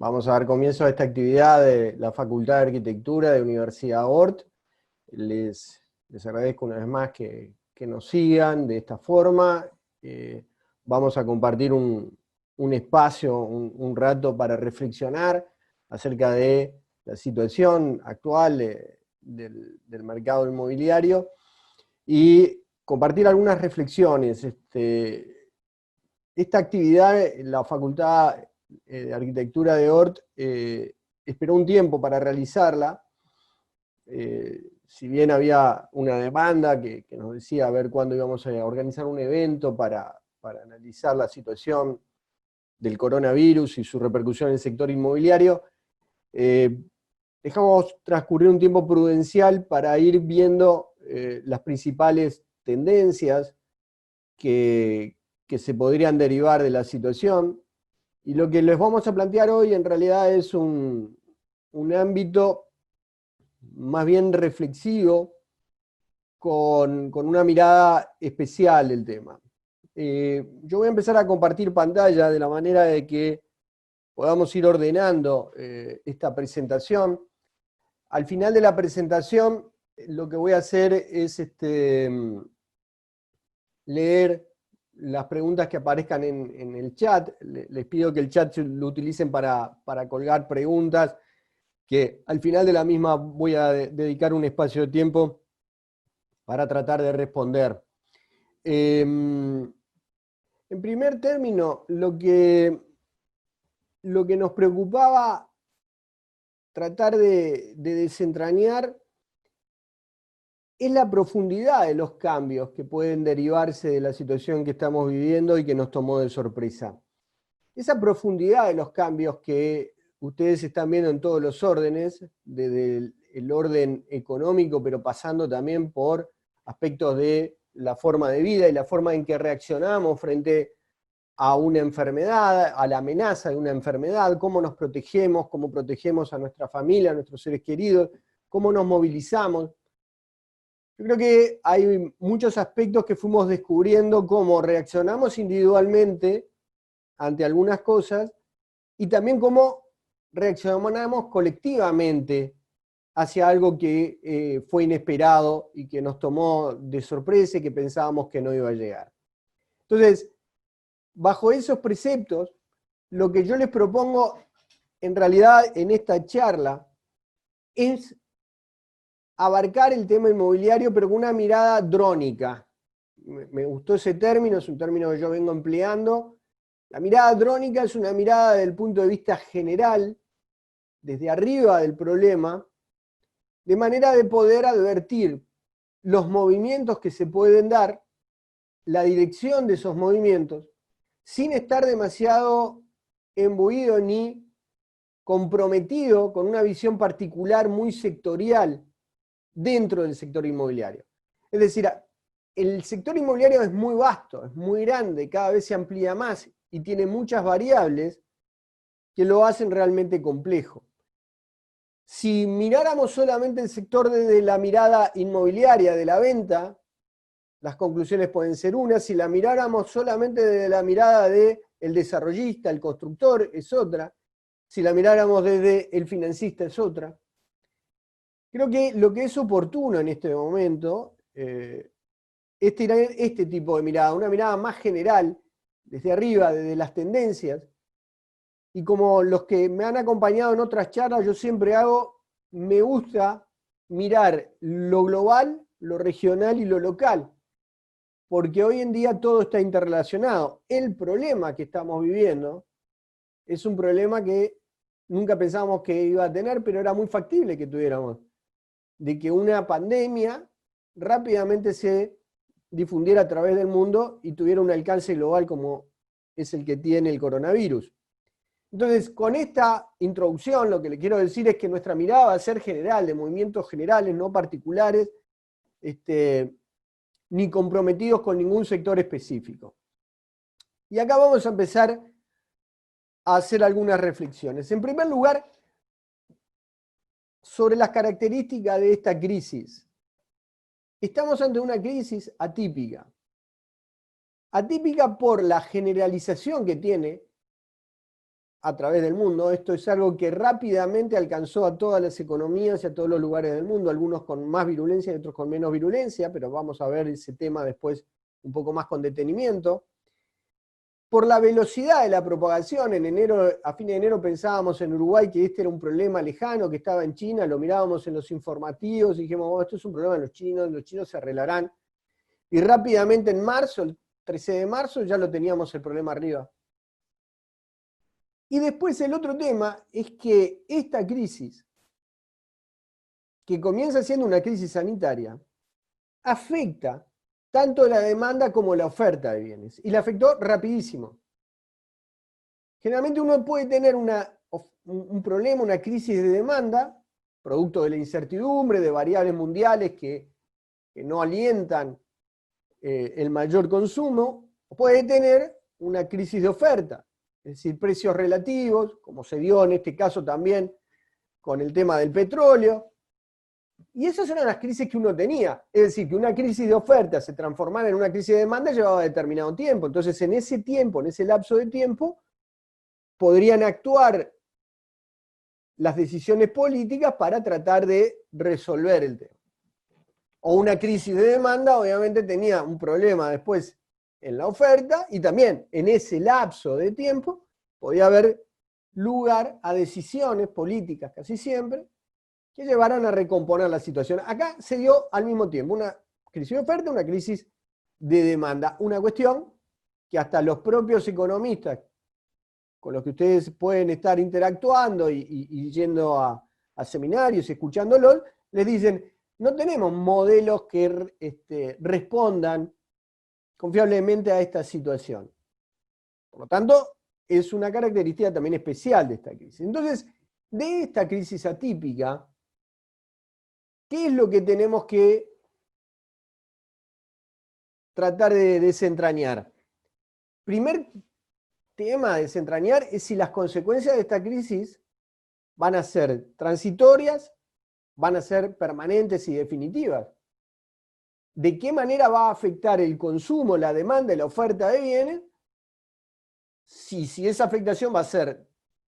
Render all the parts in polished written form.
Vamos a dar comienzo a esta actividad de la Facultad de Arquitectura de Universidad Ort. Les agradezco una vez más que nos sigan de esta forma. Vamos a compartir un espacio, un rato para reflexionar acerca de la situación actual del mercado inmobiliario y compartir algunas reflexiones. Esta actividad, la Facultad de Arquitectura de Ort esperó un tiempo para realizarla, si bien había una demanda que nos decía a ver cuándo íbamos a organizar un evento para analizar la situación del coronavirus y su repercusión en el sector inmobiliario, dejamos transcurrir un tiempo prudencial para ir viendo las principales tendencias que se podrían derivar de la situación. Y lo que les vamos a plantear hoy en realidad es un ámbito más bien reflexivo, con una mirada especial del tema. Yo voy a empezar a compartir pantalla de la manera de que podamos ir ordenando esta presentación. Al final de la presentación, lo que voy a hacer es leer las preguntas que aparezcan en el chat. Les pido que el chat lo utilicen para colgar preguntas, que al final de la misma voy a dedicar un espacio de tiempo para tratar de responder. En primer término, lo que nos preocupaba tratar de desentrañar es la profundidad de los cambios que pueden derivarse de la situación que estamos viviendo y que nos tomó de sorpresa. Esa profundidad de los cambios que ustedes están viendo en todos los órdenes, desde el orden económico, pero pasando también por aspectos de la forma de vida y la forma en que reaccionamos frente a una enfermedad, a la amenaza de una enfermedad, cómo nos protegemos, cómo protegemos a nuestra familia, a nuestros seres queridos, cómo nos movilizamos. Yo creo que hay muchos aspectos que fuimos descubriendo, cómo reaccionamos individualmente ante algunas cosas y también cómo reaccionamos colectivamente hacia algo que fue inesperado y que nos tomó de sorpresa y que pensábamos que no iba a llegar. Entonces, bajo esos preceptos, lo que yo les propongo en realidad en esta charla es abarcar el tema inmobiliario, pero con una mirada drónica. Me gustó ese término, es un término que yo vengo empleando. La mirada drónica es una mirada del punto de vista general, desde arriba del problema, de manera de poder advertir los movimientos que se pueden dar, la dirección de esos movimientos, sin estar demasiado embuido ni comprometido con una visión particular muy sectorial dentro del sector inmobiliario. Es decir, el sector inmobiliario es muy vasto, es muy grande, cada vez se amplía más y tiene muchas variables que lo hacen realmente complejo. Si miráramos solamente el sector desde la mirada inmobiliaria de la venta, las conclusiones pueden ser unas. Si la miráramos solamente desde la mirada del desarrollista, el constructor, es otra. Si la miráramos desde el financista, es otra. Creo que lo que es oportuno en este momento es tener este tipo de mirada, una mirada más general, desde arriba, desde las tendencias. Y como los que me han acompañado en otras charlas, yo siempre me gusta mirar lo global, lo regional y lo local, porque hoy en día todo está interrelacionado. El problema que estamos viviendo es un problema que nunca pensábamos que iba a tener, pero era muy factible que tuviéramos, de que una pandemia rápidamente se difundiera a través del mundo y tuviera un alcance global como es el que tiene el coronavirus. Entonces, con esta introducción, lo que le quiero decir es que nuestra mirada va a ser general, de movimientos generales, no particulares, ni comprometidos con ningún sector específico. Y acá vamos a empezar a hacer algunas reflexiones. En primer lugar, sobre las características de esta crisis. Estamos ante una crisis atípica. Atípica por la generalización que tiene, a través del mundo. Esto es algo que rápidamente alcanzó a todas las economías y a todos los lugares del mundo, algunos con más virulencia y otros con menos virulencia, pero vamos a ver ese tema después un poco más con detenimiento. Por la velocidad de la propagación, a fin de enero pensábamos en Uruguay que este era un problema lejano, que estaba en China, lo mirábamos en los informativos y dijimos, oh, esto es un problema de los chinos se arreglarán. Y rápidamente en marzo, el 13 de marzo, ya lo teníamos el problema arriba. Y después el otro tema es que esta crisis, que comienza siendo una crisis sanitaria, afecta tanto la demanda como la oferta de bienes. Y la afectó rapidísimo. Generalmente uno puede tener un problema, una crisis de demanda, producto de la incertidumbre, de variables mundiales que no alientan el mayor consumo, o puede tener una crisis de oferta, es decir, precios relativos, como se dio en este caso también con el tema del petróleo. Y esas eran las crisis que uno tenía. Es decir, que una crisis de oferta se transformara en una crisis de demanda llevaba determinado tiempo. Entonces, en ese tiempo, en ese lapso de tiempo, podrían actuar las decisiones políticas para tratar de resolver el tema. O una crisis de demanda, obviamente tenía un problema después en la oferta y también en ese lapso de tiempo podía haber lugar a decisiones políticas casi siempre que llevaran a recomponer la situación. Acá se dio al mismo tiempo una crisis de oferta, una crisis de demanda. Una cuestión que hasta los propios economistas con los que ustedes pueden estar interactuando y yendo a seminarios y escuchándolo, les dicen, no tenemos modelos que respondan confiablemente a esta situación. Por lo tanto, es una característica también especial de esta crisis. Entonces, de esta crisis atípica, ¿qué es lo que tenemos que tratar de desentrañar? Primer tema a desentrañar es si las consecuencias de esta crisis van a ser transitorias, van a ser permanentes y definitivas. ¿De qué manera va a afectar el consumo, la demanda y la oferta de bienes? Si esa afectación va a ser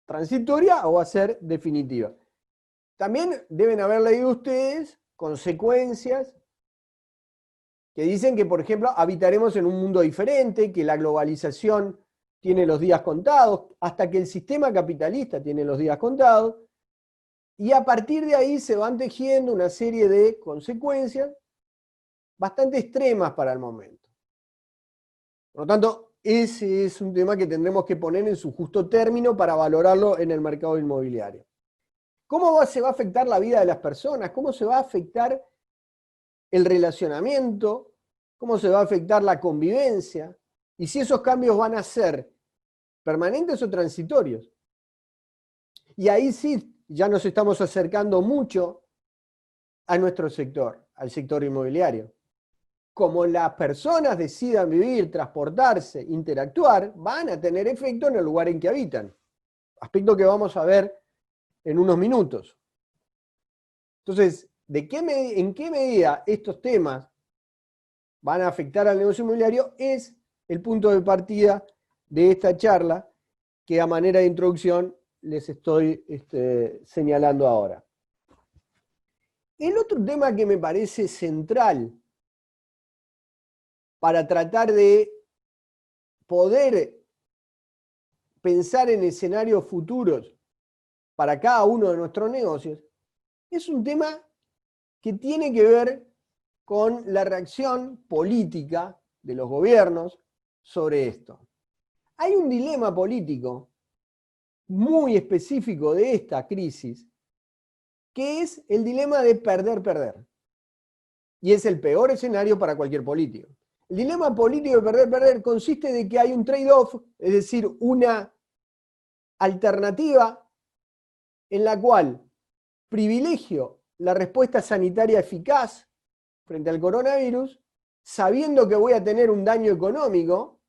transitoria o va a ser definitiva. También deben haber leído ustedes consecuencias que dicen que, por ejemplo, habitaremos en un mundo diferente, que la globalización tiene los días contados, hasta que el sistema capitalista tiene los días contados, y a partir de ahí se van tejiendo una serie de consecuencias bastante extremas para el momento. Por lo tanto, ese es un tema que tendremos que poner en su justo término para valorarlo en el mercado inmobiliario. ¿Cómo se va a afectar la vida de las personas? ¿Cómo se va a afectar el relacionamiento? ¿Cómo se va a afectar la convivencia? Y si esos cambios van a ser permanentes o transitorios. Y ahí sí, ya nos estamos acercando mucho a nuestro sector, al sector inmobiliario. Como las personas decidan vivir, transportarse, interactuar, van a tener efecto en el lugar en que habitan. Aspecto que vamos a ver en unos minutos. Entonces, ¿en qué medida estos temas van a afectar al negocio inmobiliario? Es el punto de partida de esta charla que a manera de introducción les estoy señalando ahora. El otro tema que me parece central para tratar de poder pensar en escenarios futuros para cada uno de nuestros negocios, es un tema que tiene que ver con la reacción política de los gobiernos sobre esto. Hay un dilema político muy específico de esta crisis, que es el dilema de perder. Y es el peor escenario para cualquier político. El dilema político de perder consiste de que hay un trade-off, es decir, una alternativa en la cual privilegio la respuesta sanitaria eficaz frente al coronavirus, sabiendo que voy a tener un daño económico,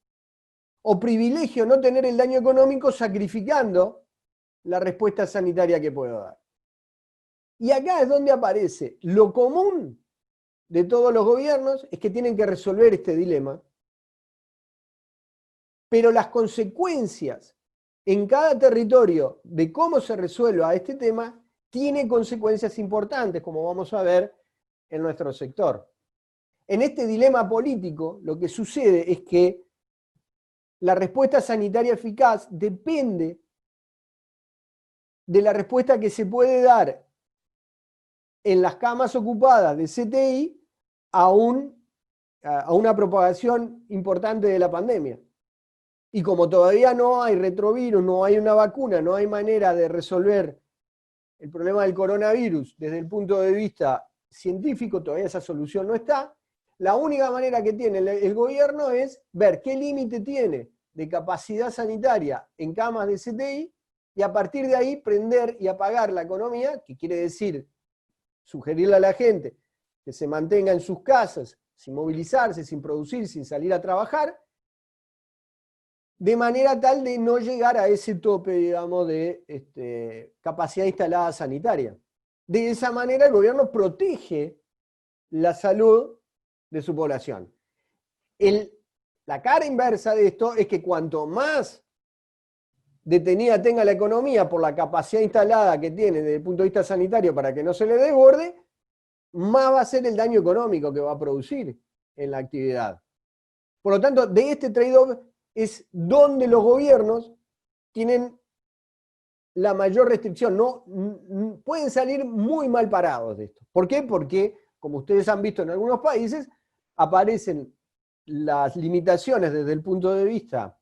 o privilegio no tener el daño económico sacrificando la respuesta sanitaria que puedo dar. Y acá es donde aparece lo común de todos los gobiernos, es que tienen que resolver este dilema, pero las consecuencias en cada territorio de cómo se resuelva este tema tiene consecuencias importantes, como vamos a ver en nuestro sector. En este dilema político, lo que sucede es que la respuesta sanitaria eficaz depende de la respuesta que se puede dar en las camas ocupadas de CTI a una propagación importante de la pandemia. Y como todavía no hay retrovirus, no hay una vacuna, no hay manera de resolver el problema del coronavirus desde el punto de vista científico, todavía esa solución no está. La única manera que tiene el gobierno es ver qué límite tiene de capacidad sanitaria en camas de CTI y a partir de ahí prender y apagar la economía, que quiere decir sugerirle a la gente que se mantenga en sus casas, sin movilizarse, sin producir, sin salir a trabajar, de manera tal de no llegar a ese tope, digamos, de capacidad instalada sanitaria. De esa manera el gobierno protege la salud de su población. La cara inversa de esto es que cuanto más detenida tenga la economía por la capacidad instalada que tiene desde el punto de vista sanitario para que no se le desborde, más va a ser el daño económico que va a producir en la actividad. Por lo tanto, de este trade-off es donde los gobiernos tienen la mayor restricción. No, pueden salir muy mal parados de esto. ¿Por qué? Porque, como ustedes han visto en algunos países, aparecen las limitaciones desde el punto de vista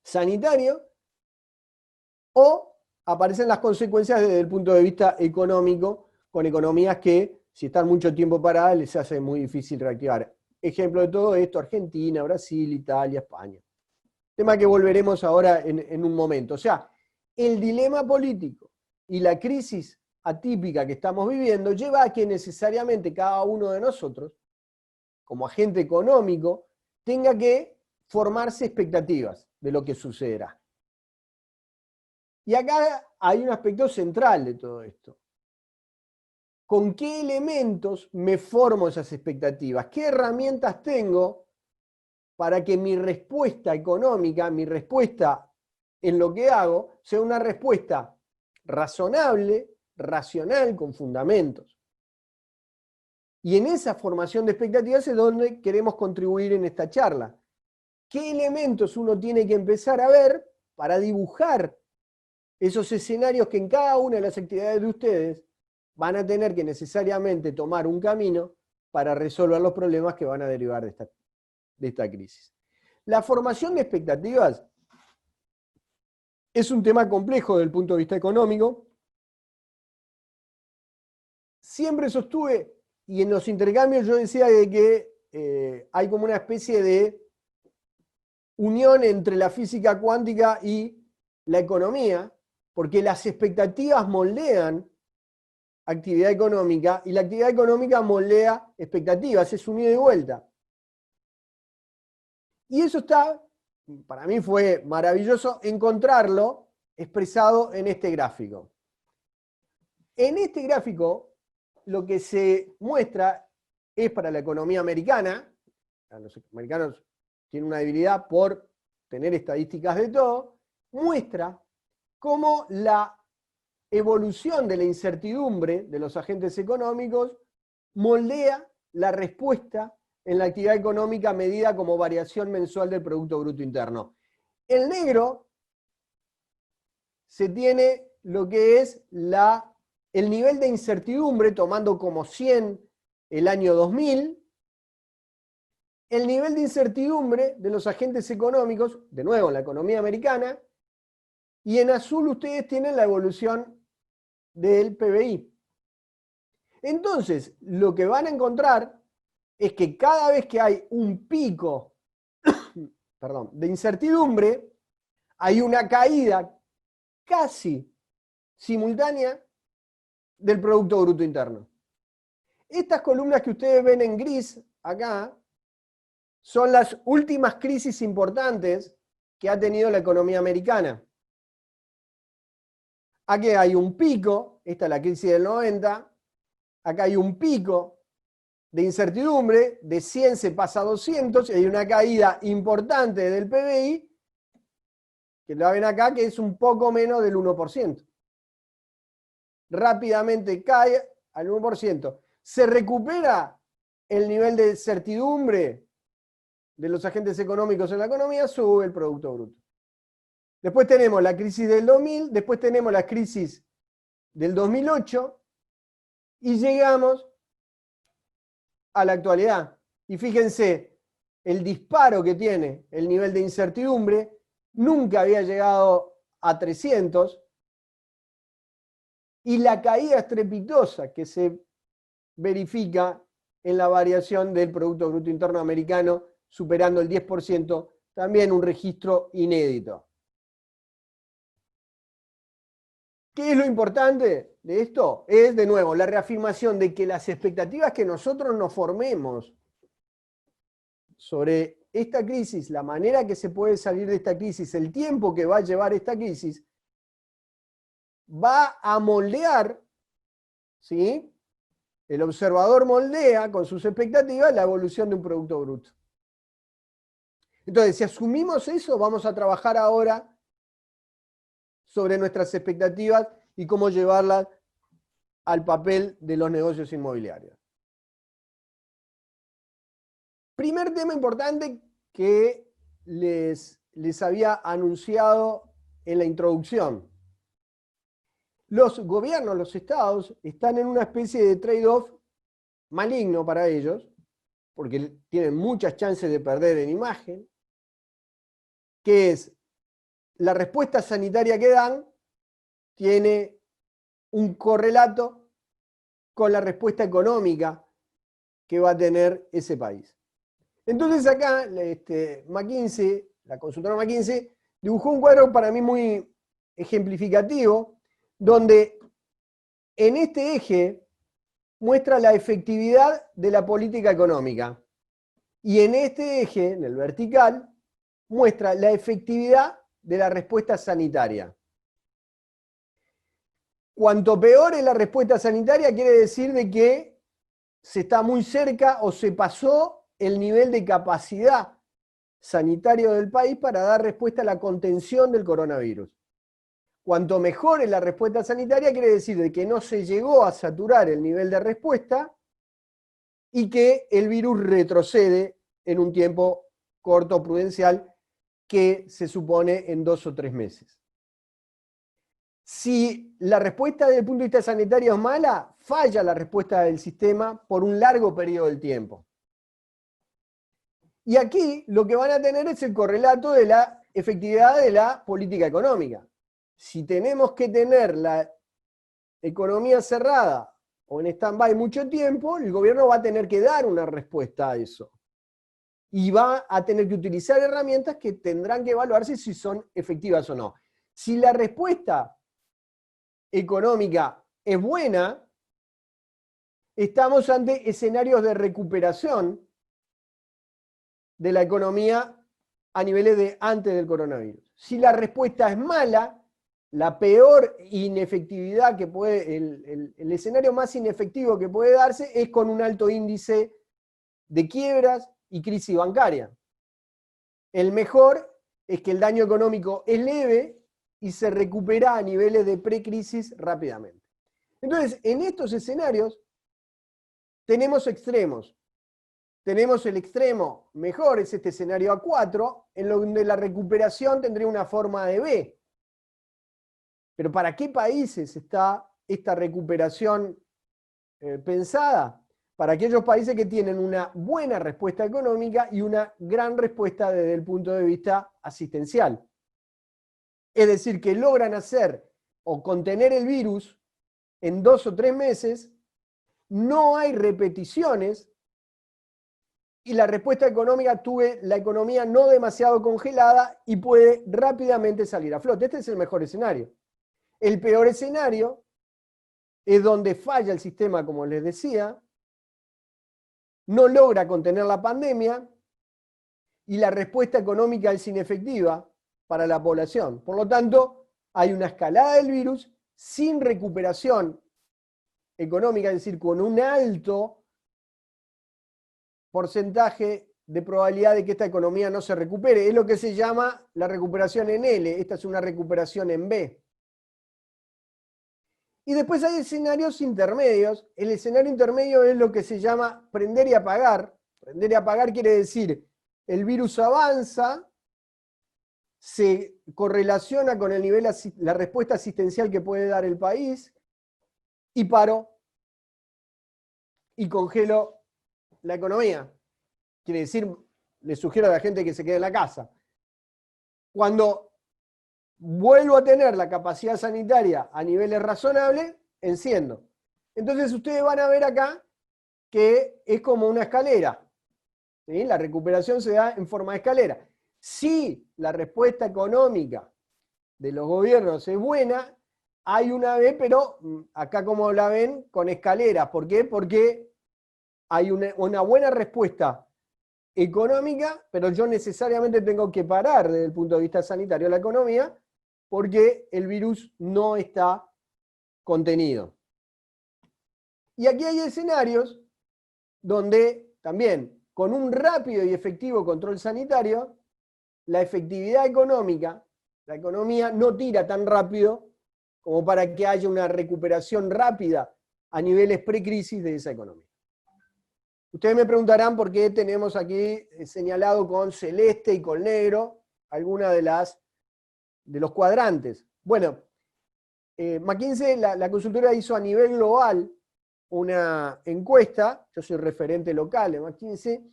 sanitario o aparecen las consecuencias desde el punto de vista económico, con economías que, si están mucho tiempo paradas, les hace muy difícil reactivar. Ejemplo de todo esto, Argentina, Brasil, Italia, España. Tema que volveremos ahora en un momento. O sea, el dilema político y la crisis atípica que estamos viviendo lleva a que necesariamente cada uno de nosotros, como agente económico, tenga que formarse expectativas de lo que sucederá. Y acá hay un aspecto central de todo esto. ¿Con qué elementos me formo esas expectativas? ¿Qué herramientas tengo para que mi respuesta económica, mi respuesta en lo que hago, sea una respuesta razonable, racional, con fundamentos? Y en esa formación de expectativas es donde queremos contribuir en esta charla. ¿Qué elementos uno tiene que empezar a ver para dibujar esos escenarios que en cada una de las actividades de ustedes van a tener que necesariamente tomar un camino para resolver los problemas que van a derivar de esta crisis? La formación de expectativas es un tema complejo desde el punto de vista económico. Siempre sostuve, y en los intercambios yo decía de que hay como una especie de unión entre la física cuántica y la economía, porque las expectativas moldean actividad económica y la actividad económica moldea expectativas, es un ida y vuelta. Y eso para mí fue maravilloso encontrarlo expresado en este gráfico. En este gráfico lo que se muestra es para la economía americana. Los americanos tienen una debilidad por tener estadísticas de todo. Muestra cómo la evolución de la incertidumbre de los agentes económicos moldea la respuesta en la actividad económica medida como variación mensual del Producto Bruto Interno. En negro se tiene lo que es el nivel de incertidumbre, tomando como 100 el año 2000, el nivel de incertidumbre de los agentes económicos, de nuevo en la economía americana, y en azul ustedes tienen la evolución del PBI. Entonces, lo que van a encontrar es que cada vez que hay un pico de incertidumbre, hay una caída casi simultánea del Producto Bruto Interno. Estas columnas que ustedes ven en gris acá son las últimas crisis importantes que ha tenido la economía americana. Aquí hay un pico, esta es la crisis del 90, acá hay un pico de incertidumbre, de 100 se pasa a 200, y hay una caída importante del PBI, que la ven acá, que es un poco menos del 1%. Rápidamente cae al 1%. Se recupera el nivel de certidumbre de los agentes económicos en la economía, sube el Producto Bruto. Después tenemos la crisis del 2000, después tenemos la crisis del 2008 y llegamos a la actualidad. Y fíjense, el disparo que tiene el nivel de incertidumbre nunca había llegado a 300 y la caída estrepitosa que se verifica en la variación del Producto Bruto Interno Americano, superando el 10%, también un registro inédito. ¿Qué es lo importante de esto? Es, de nuevo, la reafirmación de que las expectativas que nosotros nos formemos sobre esta crisis, la manera que se puede salir de esta crisis, el tiempo que va a llevar esta crisis, va a moldear, ¿sí? El observador moldea con sus expectativas la evolución de un Producto Bruto. Entonces, si asumimos eso, vamos a trabajar ahora sobre nuestras expectativas y cómo llevarlas al papel de los negocios inmobiliarios. Primer tema importante que les había anunciado en la introducción. Los gobiernos, los estados, están en una especie de trade-off maligno para ellos, porque tienen muchas chances de perder en imagen, que es la respuesta sanitaria que dan tiene un correlato con la respuesta económica que va a tener ese país. Entonces acá McKinsey, la consultora McKinsey, dibujó un cuadro para mí muy ejemplificativo, donde en este eje muestra la efectividad de la política económica. Y en este eje, en el vertical, muestra la efectividad de la respuesta sanitaria. Cuanto peor es la respuesta sanitaria, quiere decir de que se está muy cerca o se pasó el nivel de capacidad sanitario del país para dar respuesta a la contención del coronavirus. Cuanto mejor es la respuesta sanitaria, quiere decir de que no se llegó a saturar el nivel de respuesta y que el virus retrocede en un tiempo corto prudencial que se supone en 2 o 3 meses. Si la respuesta desde el punto de vista sanitario es mala, falla la respuesta del sistema por un largo periodo de tiempo. Y aquí lo que van a tener es el correlato de la efectividad de la política económica. Si tenemos que tener la economía cerrada o en stand-by mucho tiempo, el gobierno va a tener que dar una respuesta a eso. Y va a tener que utilizar herramientas que tendrán que evaluarse si son efectivas o no. Si la respuesta económica es buena, estamos ante escenarios de recuperación de la economía a niveles de antes del coronavirus. Si la respuesta es mala, la peor inefectividad que puede, el escenario más inefectivo que puede darse es con un alto índice de quiebras y crisis bancaria. El mejor es que el daño económico es leve y se recupera a niveles de precrisis rápidamente. Entonces, en estos escenarios tenemos extremos. Tenemos el extremo mejor, es este escenario A4, en donde la recuperación tendría una forma de V. Pero ¿para qué países está esta recuperación pensada? Para aquellos países que tienen una buena respuesta económica y una gran respuesta desde el punto de vista asistencial. Es decir, que logran hacer o contener el virus en 2 o 3 meses, no hay repeticiones y la respuesta económica tuve la economía no demasiado congelada y puede rápidamente salir a flote. Este es el mejor escenario. El peor escenario es donde falla el sistema, como les decía, no logra contener la pandemia y la respuesta económica es inefectiva para la población. Por lo tanto, hay una escalada del virus sin recuperación económica, es decir, con un alto porcentaje de probabilidad de que esta economía no se recupere. Es lo que se llama la recuperación en L. Esta es una recuperación en B. Y después hay escenarios intermedios. El escenario intermedio es lo que se llama prender y apagar. Prender y apagar quiere decir, el virus avanza, se correlaciona con el nivel, la respuesta asistencial que puede dar el país, y paro y congelo la economía. Quiere decir, le sugiero a la gente que se quede en la casa. Cuando vuelvo a tener la capacidad sanitaria a niveles razonables, enciendo. Entonces ustedes van a ver acá que es como una escalera. ¿Sí? La recuperación se da en forma de escalera. Si la respuesta económica de los gobiernos es buena, hay una B, pero acá como la ven, con escaleras. ¿Por qué? Porque hay una buena respuesta económica, pero yo necesariamente tengo que parar desde el punto de vista sanitario la economía, porque el virus no está contenido. Y aquí hay escenarios donde también, con un rápido y efectivo control sanitario, la efectividad económica, la economía no tira tan rápido como para que haya una recuperación rápida a niveles precrisis de esa economía. Ustedes me preguntarán por qué tenemos aquí señalado con celeste y con negro alguna de los cuadrantes. Bueno, McKinsey, la consultora hizo a nivel global una encuesta, yo soy referente local de McKinsey,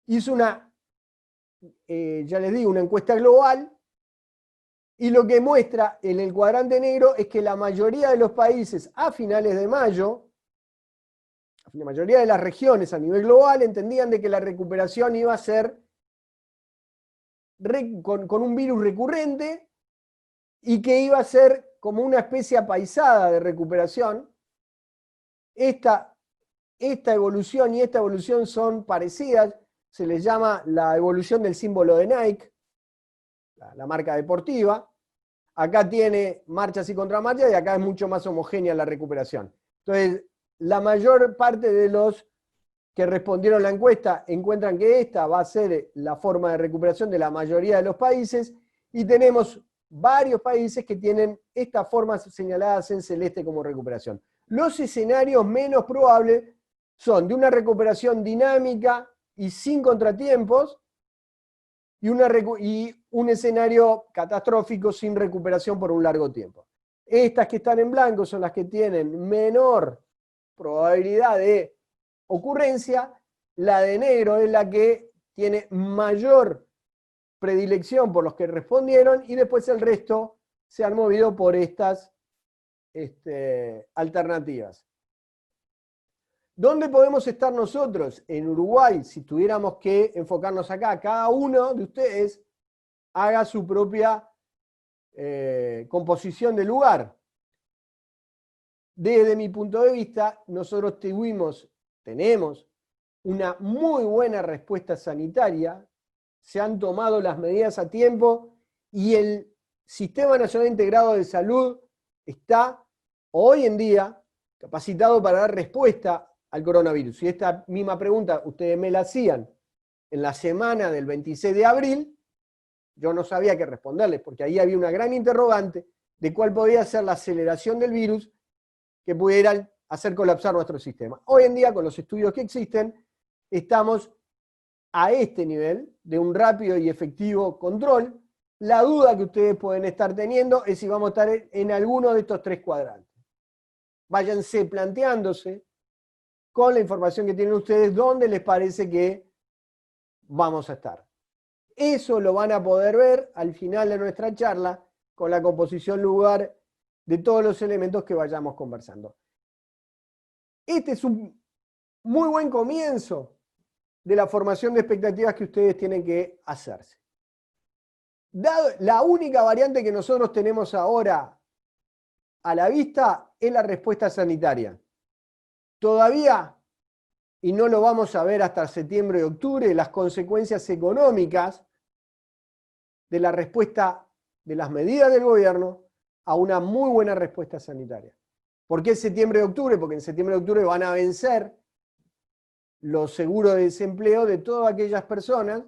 hizo una, ya les digo, una encuesta global, y lo que muestra en el cuadrante negro es que la mayoría de los países a finales de mayo, la mayoría de las regiones a nivel global entendían de que la recuperación iba a ser con un virus recurrente y que iba a ser como una especie apaisada de recuperación. Esta evolución y esta evolución son parecidas, se les llama la evolución del símbolo de Nike, la marca deportiva. Acá tiene marchas y contramarchas y acá es mucho más homogénea la recuperación. Entonces, la mayor parte de los que respondieron la encuesta encuentran que esta va a ser la forma de recuperación de la mayoría de los países, y tenemos varios países que tienen estas formas señaladas en celeste como recuperación. Los escenarios menos probables son de una recuperación dinámica y sin contratiempos, y un escenario catastrófico sin recuperación por un largo tiempo. Estas que están en blanco son las que tienen menor probabilidad de ocurrencia, la de negro es la que tiene mayor predilección por los que respondieron, y después el resto se han movido por estas alternativas. ¿Dónde podemos estar nosotros? En Uruguay, si tuviéramos que enfocarnos acá, cada uno de ustedes haga su propia composición de lugar. Desde mi punto de vista, nosotros tenemos una muy buena respuesta sanitaria, se han tomado las medidas a tiempo y el Sistema Nacional Integrado de Salud está hoy en día capacitado para dar respuesta al coronavirus. Y esta misma pregunta ustedes me la hacían en la semana del 26 de abril, yo no sabía qué responderles, porque ahí había una gran interrogante de cuál podía ser la aceleración del virus que pudiera hacer colapsar nuestro sistema. Hoy en día, con los estudios que existen, estamos a este nivel de un rápido y efectivo control. La duda que ustedes pueden estar teniendo es si vamos a estar en alguno de estos tres cuadrantes. Váyanse planteándose con la información que tienen ustedes dónde les parece que vamos a estar. Eso lo van a poder ver al final de nuestra charla con la composición lugar de todos los elementos que vayamos conversando. Este es un muy buen comienzo de la formación de expectativas que ustedes tienen que hacerse. La única variante que nosotros tenemos ahora a la vista es la respuesta sanitaria. Todavía, y no lo vamos a ver hasta septiembre y octubre, las consecuencias económicas de la respuesta de las medidas del gobierno a una muy buena respuesta sanitaria. ¿Por qué septiembre y octubre? Porque en septiembre y octubre van a vencer los seguros de desempleo de todas aquellas personas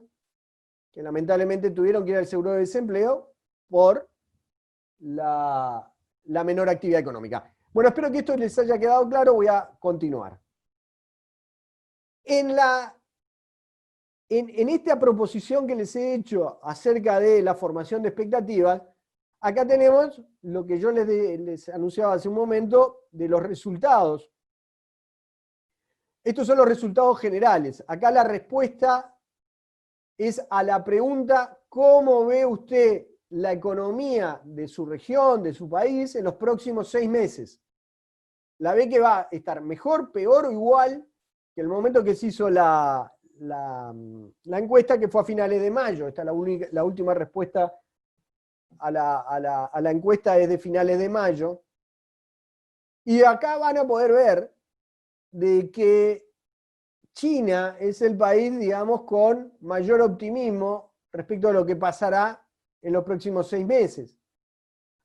que lamentablemente tuvieron que ir al seguro de desempleo por la menor actividad económica. Bueno, espero que esto les haya quedado claro, voy a continuar. En esta proposición que les he hecho acerca de la formación de expectativas, acá tenemos lo que yo les anunciaba hace un momento de los resultados. Estos son los resultados generales. Acá la respuesta es a la pregunta: ¿cómo ve usted la economía de su región, de su país, en los próximos 6 meses? ¿La ve que va a estar mejor, peor o igual que el momento que se hizo la encuesta, que fue a finales de mayo? Esta es la última respuesta a la encuesta, es de finales de mayo. Y acá van a poder ver de que China es el país, digamos, con mayor optimismo respecto a lo que pasará en los próximos 6 meses.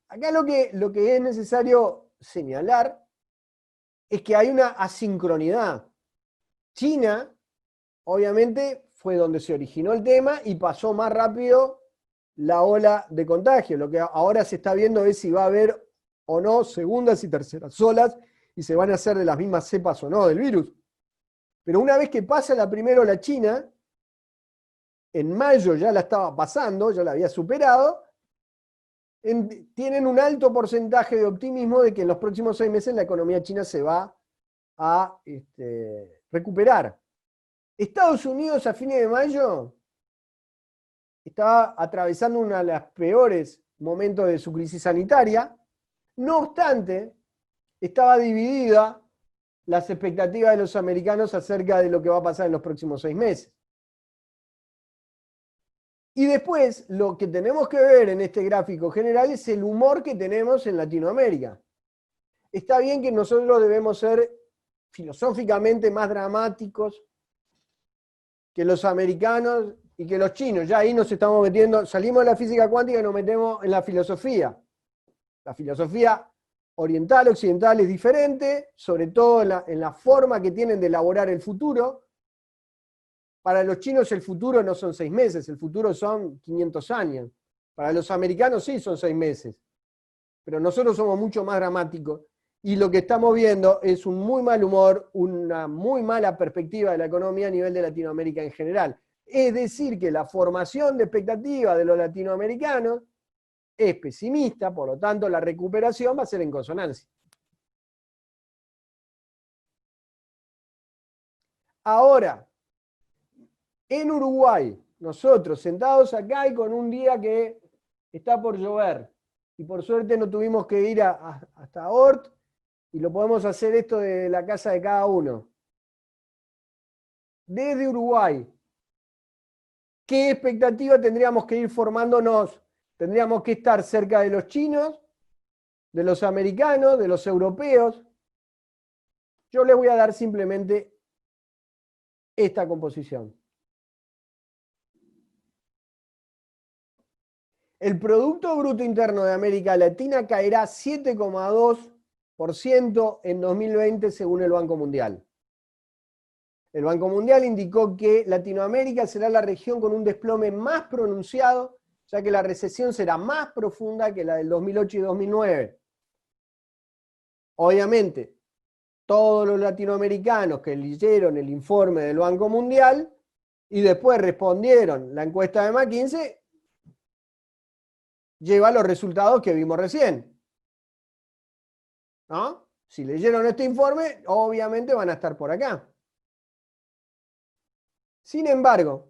Acá lo que es necesario señalar es que hay una asincronidad. China, obviamente, fue donde se originó el tema y pasó más rápido la ola de contagio. Lo que ahora se está viendo es si va a haber o no segundas y terceras olas y se van a hacer de las mismas cepas o no del virus. Pero una vez que pasa la primera ola china, en mayo ya la estaba pasando, ya la había superado, tienen un alto porcentaje de optimismo de que en los próximos 6 meses la economía china se va a recuperar. Estados Unidos a fines de mayo estaba atravesando uno de los peores momentos de su crisis sanitaria. No obstante, estaba dividida las expectativas de los americanos acerca de lo que va a pasar en los próximos 6 meses. Y después, lo que tenemos que ver en este gráfico general es el humor que tenemos en Latinoamérica. Está bien que nosotros debemos ser filosóficamente más dramáticos que los americanos y que los chinos. Ya ahí nos estamos metiendo, salimos de la física cuántica y nos metemos en la filosofía. La filosofía oriental, occidental es diferente, sobre todo en la forma que tienen de elaborar el futuro. Para los chinos el futuro no son 6 meses, el futuro son 500 años. Para los americanos sí son 6 meses. Pero nosotros somos mucho más dramáticos. Y lo que estamos viendo es un muy mal humor, una muy mala perspectiva de la economía a nivel de Latinoamérica en general. Es decir, que la formación de expectativas de los latinoamericanos es pesimista, por lo tanto la recuperación va a ser en consonancia. Ahora, en Uruguay, nosotros sentados acá y con un día que está por llover, y por suerte no tuvimos que ir hasta Ort, y lo podemos hacer esto de la casa de cada uno. Desde Uruguay, ¿qué expectativa tendríamos que ir formándonos? Tendríamos que estar cerca de los chinos, de los americanos, de los europeos. Yo les voy a dar simplemente esta composición. El Producto Bruto Interno de América Latina caerá 7,2% en 2020 según el Banco Mundial. El Banco Mundial indicó que Latinoamérica será la región con un desplome más pronunciado, ya que la recesión será más profunda que la del 2008 y 2009. Obviamente, todos los latinoamericanos que leyeron el informe del Banco Mundial y después respondieron la encuesta de McKinsey, lleva los resultados que vimos recién. ¿No? Si leyeron este informe, obviamente van a estar por acá. Sin embargo,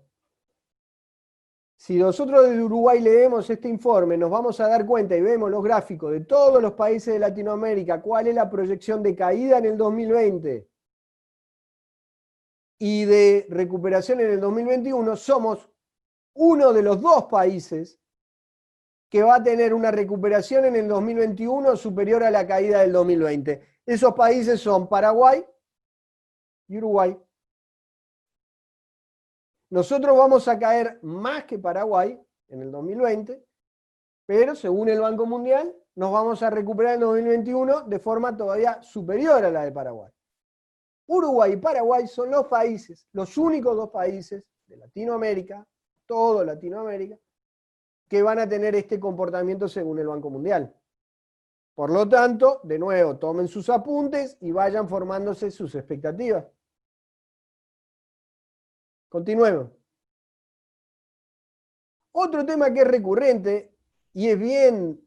si nosotros desde Uruguay leemos este informe, nos vamos a dar cuenta y vemos los gráficos de todos los países de Latinoamérica, cuál es la proyección de caída en el 2020 y de recuperación en el 2021, somos uno de los 2 países que va a tener una recuperación en el 2021 superior a la caída del 2020. Esos países son Paraguay y Uruguay. Nosotros vamos a caer más que Paraguay en el 2020, pero según el Banco Mundial, nos vamos a recuperar en el 2021 de forma todavía superior a la de Paraguay. Uruguay y Paraguay son los países, los únicos dos países de Latinoamérica, todo Latinoamérica, que van a tener este comportamiento según el Banco Mundial. Por lo tanto, de nuevo, tomen sus apuntes y vayan formándose sus expectativas. Continuemos. Otro tema que es recurrente y es bien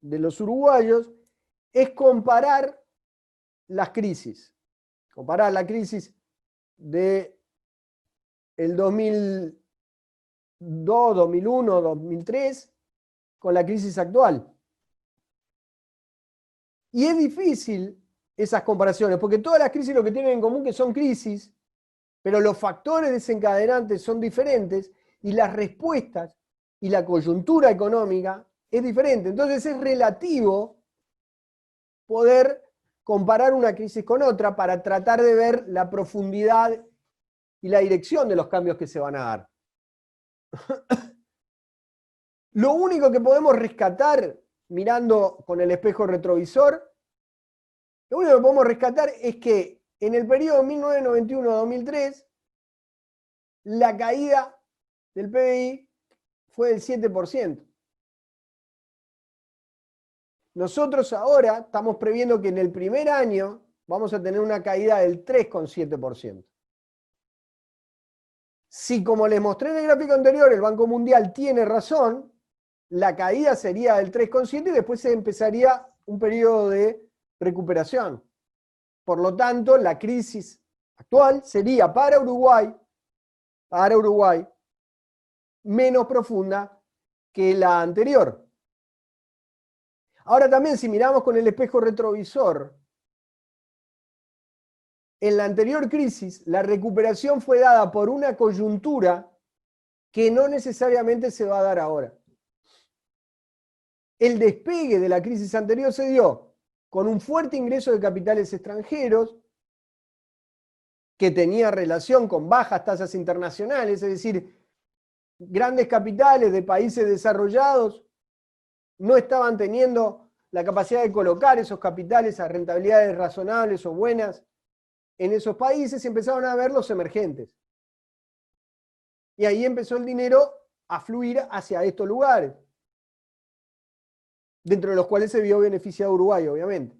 de los uruguayos es comparar las crisis. Comparar la crisis de el 2002, 2001, 2003 con la crisis actual. Y es difícil esas comparaciones, porque todas las crisis lo que tienen en común que son crisis, pero los factores desencadenantes son diferentes y las respuestas y la coyuntura económica es diferente. Entonces es relativo poder comparar una crisis con otra para tratar de ver la profundidad y la dirección de los cambios que se van a dar. Lo único que podemos rescatar mirando con el espejo retrovisor, lo único que podemos rescatar es que en el periodo 1991-2003 la caída del PBI fue del 7%. Nosotros ahora estamos previendo que en el primer año vamos a tener una caída del 3,7%. Si, como les mostré en el gráfico anterior, el Banco Mundial tiene razón, la caída sería del 3,7 y después se empezaría un periodo de recuperación. Por lo tanto, la crisis actual sería para Uruguay, menos profunda que la anterior. Ahora también, si miramos con el espejo retrovisor, en la anterior crisis, la recuperación fue dada por una coyuntura que no necesariamente se va a dar ahora. El despegue de la crisis anterior se dio con un fuerte ingreso de capitales extranjeros que tenía relación con bajas tasas internacionales, es decir, grandes capitales de países desarrollados no estaban teniendo la capacidad de colocar esos capitales a rentabilidades razonables o buenas en esos países y empezaron a ver los emergentes. Y ahí empezó el dinero a fluir hacia estos lugares, dentro de los cuales se vio beneficiado Uruguay, obviamente.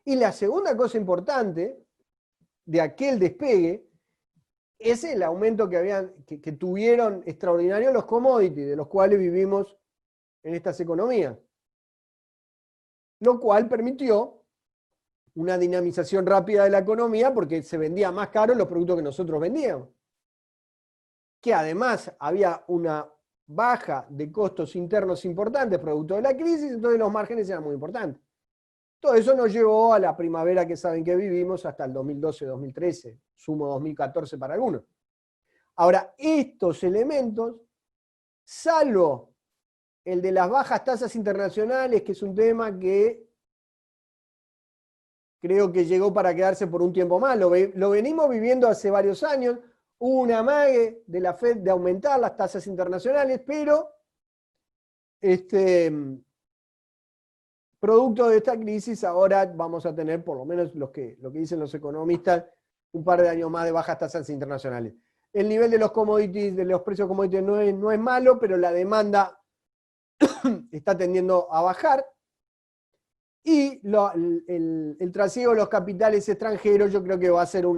Y la segunda cosa importante de aquel despegue es el aumento que tuvieron extraordinario los commodities, de los cuales vivimos en estas economías. Lo cual permitió una dinamización rápida de la economía porque se vendía más caro los productos que nosotros vendíamos. Que además había una baja de costos internos importantes producto de la crisis, entonces los márgenes eran muy importantes. Todo eso nos llevó a la primavera que saben que vivimos hasta el 2012-2013, sumo 2014 para algunos. Ahora, estos elementos, salvo el de las bajas tasas internacionales, que es un tema que creo que llegó para quedarse por un tiempo más, lo venimos viviendo hace varios años, hubo un amague de la Fed de aumentar las tasas internacionales, pero producto de esta crisis ahora vamos a tener, por lo menos lo que dicen los economistas, un par de años más de bajas tasas internacionales. El nivel de los commodities, de los precios commodities no es malo, pero la demanda está tendiendo a bajar. Y el trasiego de los capitales extranjeros yo creo que va a ser un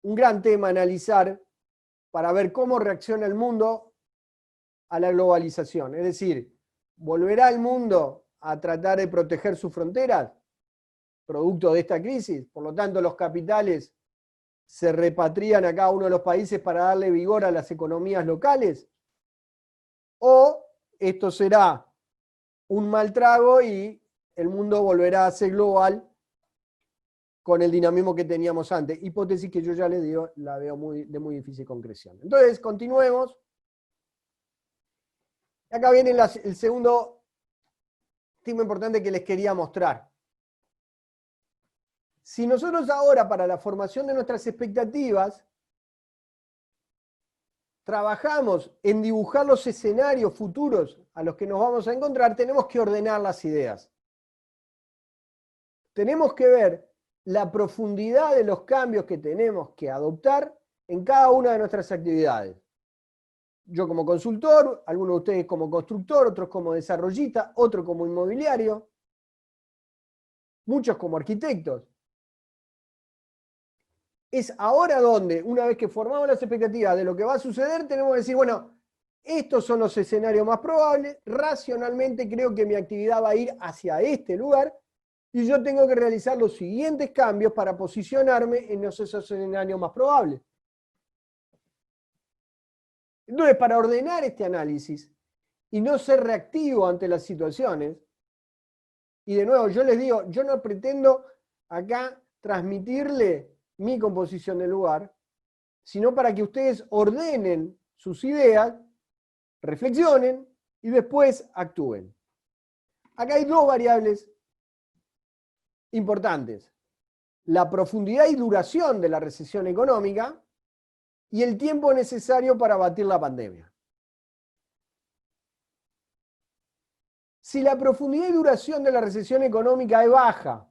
gran tema a analizar para ver cómo reacciona el mundo a la globalización. Es decir, ¿volverá el mundo a tratar de proteger sus fronteras producto de esta crisis? Por lo tanto, los capitales se repatrian a cada uno de los países para darle vigor a las economías locales. ¿O esto será un mal trago y el mundo volverá a ser global con el dinamismo que teníamos antes? Hipótesis que yo ya les digo, la veo de muy difícil concreción. Entonces, continuemos. Acá viene el segundo tema importante que les quería mostrar. Si nosotros ahora, para la formación de nuestras expectativas, trabajamos en dibujar los escenarios futuros a los que nos vamos a encontrar, tenemos que ordenar las ideas. tenemos que ver la profundidad de los cambios que tenemos que adoptar en cada una de nuestras actividades. Yo como consultor, algunos de ustedes como constructor, otros como desarrollista, otros como inmobiliario, muchos como arquitectos. Es ahora donde, una vez que formamos las expectativas de lo que va a suceder, tenemos que decir, bueno, estos son los escenarios más probables, racionalmente creo que mi actividad va a ir hacia este lugar, y yo tengo que realizar los siguientes cambios para posicionarme en esos escenarios más probables. Entonces, para ordenar este análisis y no ser reactivo ante las situaciones, y de nuevo, yo les digo, yo no pretendo acá transmitirle mi composición del lugar, sino para que ustedes ordenen sus ideas, reflexionen y después actúen. Acá hay dos variables importantes: la profundidad y duración de la recesión económica y el tiempo necesario para abatir la pandemia. Si la profundidad y duración de la recesión económica es baja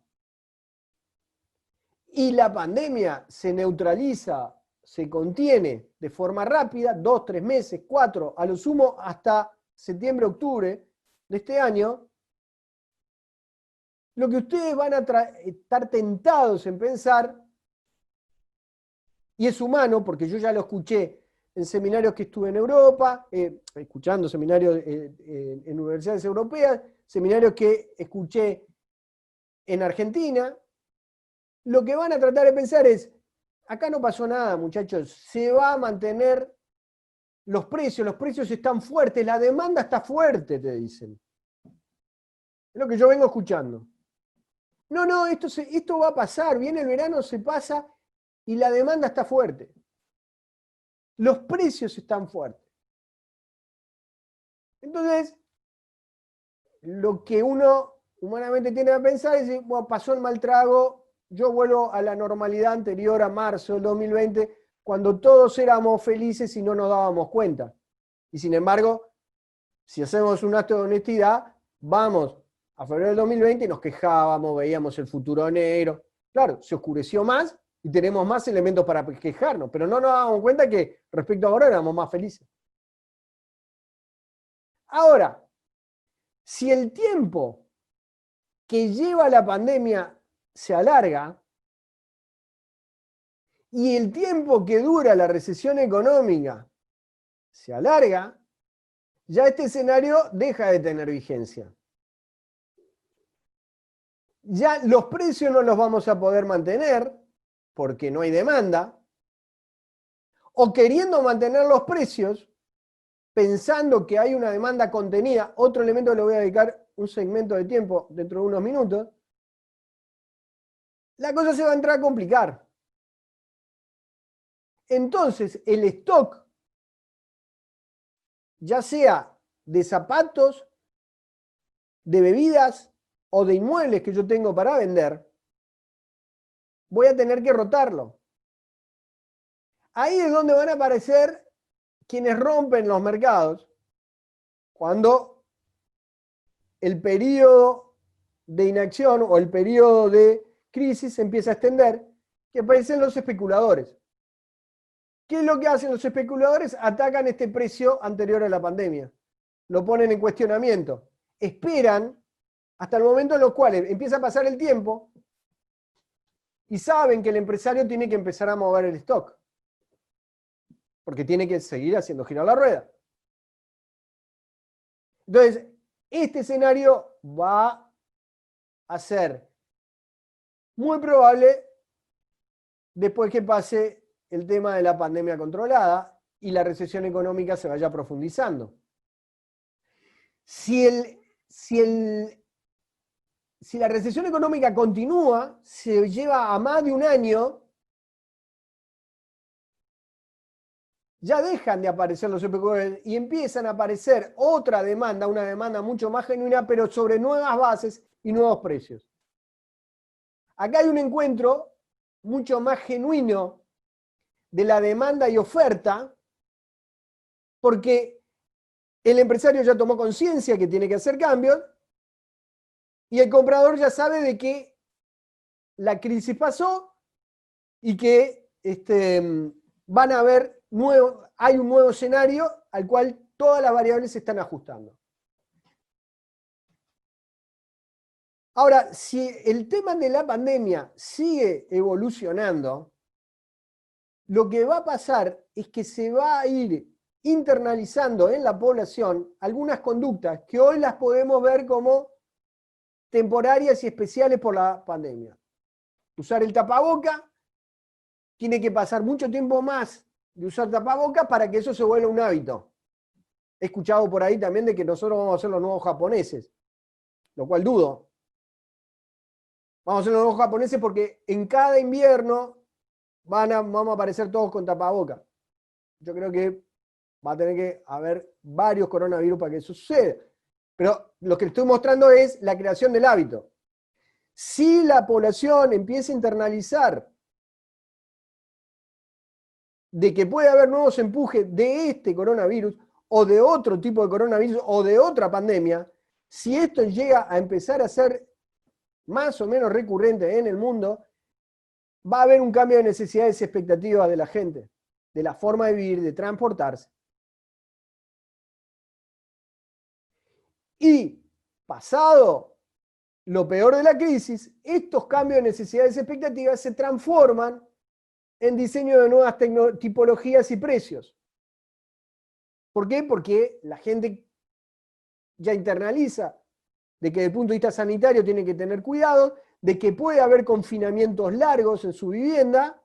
y la pandemia se neutraliza, se contiene de forma rápida, 2, 3 meses, 4, a lo sumo hasta septiembre, octubre de este año, lo que ustedes van a estar tentados en pensar, y es humano, porque yo ya lo escuché en seminarios que estuve en Europa, escuchando seminarios en universidades europeas, seminarios que escuché en Argentina, lo que van a tratar de pensar es, acá no pasó nada, muchachos, se va a mantener los precios están fuertes, la demanda está fuerte, te dicen. Es lo que yo vengo escuchando. No, esto va a pasar, viene el verano, se pasa y la demanda está fuerte. Los precios están fuertes. Entonces, lo que uno humanamente tiene que pensar es, bueno, pasó el mal trago, yo vuelvo a la normalidad anterior a marzo del 2020, cuando todos éramos felices y no nos dábamos cuenta. Y sin embargo, si hacemos un acto de honestidad, vamos a febrero del 2020 y nos quejábamos, veíamos el futuro negro. Claro, se oscureció más y tenemos más elementos para quejarnos, pero no nos damos cuenta que respecto a ahora éramos más felices. Ahora, si el tiempo que lleva la pandemia se alarga y el tiempo que dura la recesión económica se alarga, ya este escenario deja de tener vigencia. Ya los precios no los vamos a poder mantener porque no hay demanda, o queriendo mantener los precios, pensando que hay una demanda contenida, otro elemento que le voy a dedicar un segmento de tiempo dentro de unos minutos, la cosa se va a entrar a complicar. Entonces, el stock, ya sea de zapatos, de bebidas o de inmuebles que yo tengo para vender, voy a tener que rotarlo. Ahí es donde van a aparecer quienes rompen los mercados, cuando el periodo de inacción o el periodo de crisis se empieza a extender, que aparecen los especuladores. ¿Qué es lo que hacen los especuladores? Atacan este precio anterior a la pandemia. Lo ponen en cuestionamiento. Esperan hasta el momento en los cuales empieza a pasar el tiempo y saben que el empresario tiene que empezar a mover el stock, porque tiene que seguir haciendo girar la rueda. Entonces, este escenario va a ser muy probable después que pase el tema de la pandemia controlada y la recesión económica se vaya profundizando. Si la recesión económica continúa, se lleva a más de un año, ya dejan de aparecer los especuladores y empiezan a aparecer otra demanda, una demanda mucho más genuina, pero sobre nuevas bases y nuevos precios. Acá hay un encuentro mucho más genuino de la demanda y oferta, porque el empresario ya tomó conciencia que tiene que hacer cambios y el comprador ya sabe de que la crisis pasó y que van a haber hay un nuevo escenario al cual todas las variables se están ajustando. Ahora, si el tema de la pandemia sigue evolucionando, lo que va a pasar es que se va a ir internalizando en la población algunas conductas que hoy las podemos ver como temporarias y especiales por la pandemia. Usar el tapaboca, tiene que pasar mucho tiempo más de usar tapaboca para que eso se vuelva un hábito. He escuchado por ahí también de que nosotros vamos a ser los nuevos japoneses, lo cual dudo. Vamos a ser los nuevos japoneses porque en cada invierno vamos a aparecer todos con tapaboca. Yo creo que va a tener que haber varios coronavirus para que eso suceda. Pero lo que estoy mostrando es la creación del hábito. Si la población empieza a internalizar de que puede haber nuevos empujes de este coronavirus o de otro tipo de coronavirus o de otra pandemia, si esto llega a empezar a ser más o menos recurrente en el mundo, va a haber un cambio de necesidades y expectativas de la gente, de la forma de vivir, de transportarse. Y pasado lo peor de la crisis, estos cambios de necesidades y expectativas se transforman en diseño de nuevas tipologías y precios. ¿Por qué? Porque la gente ya internaliza de que desde el punto de vista sanitario tiene que tener cuidado, de que puede haber confinamientos largos en su vivienda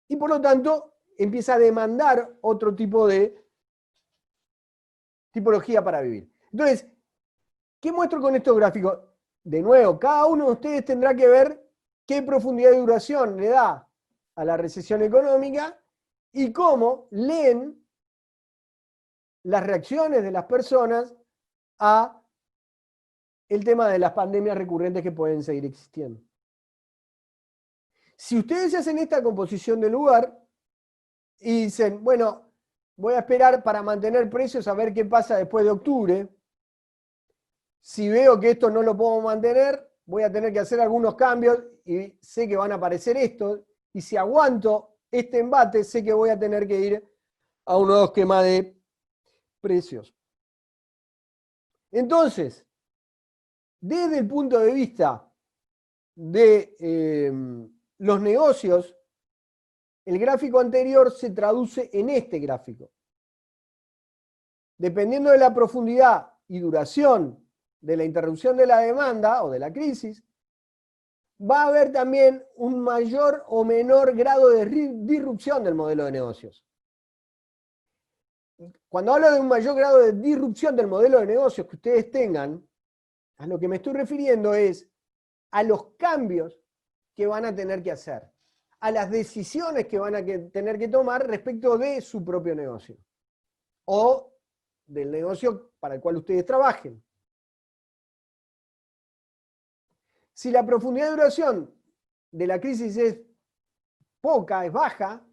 y por lo tanto empieza a demandar otro tipo de tipología para vivir. Entonces, ¿qué muestro con estos gráficos? De nuevo, cada uno de ustedes tendrá que ver qué profundidad de duración le da a la recesión económica y cómo leen las reacciones de las personas a el tema de las pandemias recurrentes que pueden seguir existiendo. Si ustedes hacen esta composición de lugar y dicen, bueno, voy a esperar para mantener precios a ver qué pasa después de octubre, si veo que esto no lo puedo mantener, voy a tener que hacer algunos cambios y sé que van a aparecer estos, y si aguanto este embate, sé que voy a tener que ir a un nuevo esquema de precios. Entonces, desde el punto de vista de los negocios, el gráfico anterior se traduce en este gráfico. Dependiendo de la profundidad y duración de la interrupción de la demanda o de la crisis, va a haber también un mayor o menor grado de disrupción del modelo de negocios. Cuando hablo de un mayor grado de disrupción del modelo de negocios que ustedes tengan, a lo que me estoy refiriendo es a los cambios que van a tener que hacer, a las decisiones que van a tener que tomar respecto de su propio negocio o del negocio para el cual ustedes trabajen. Si la profundidad de duración de la crisis es poca, es baja,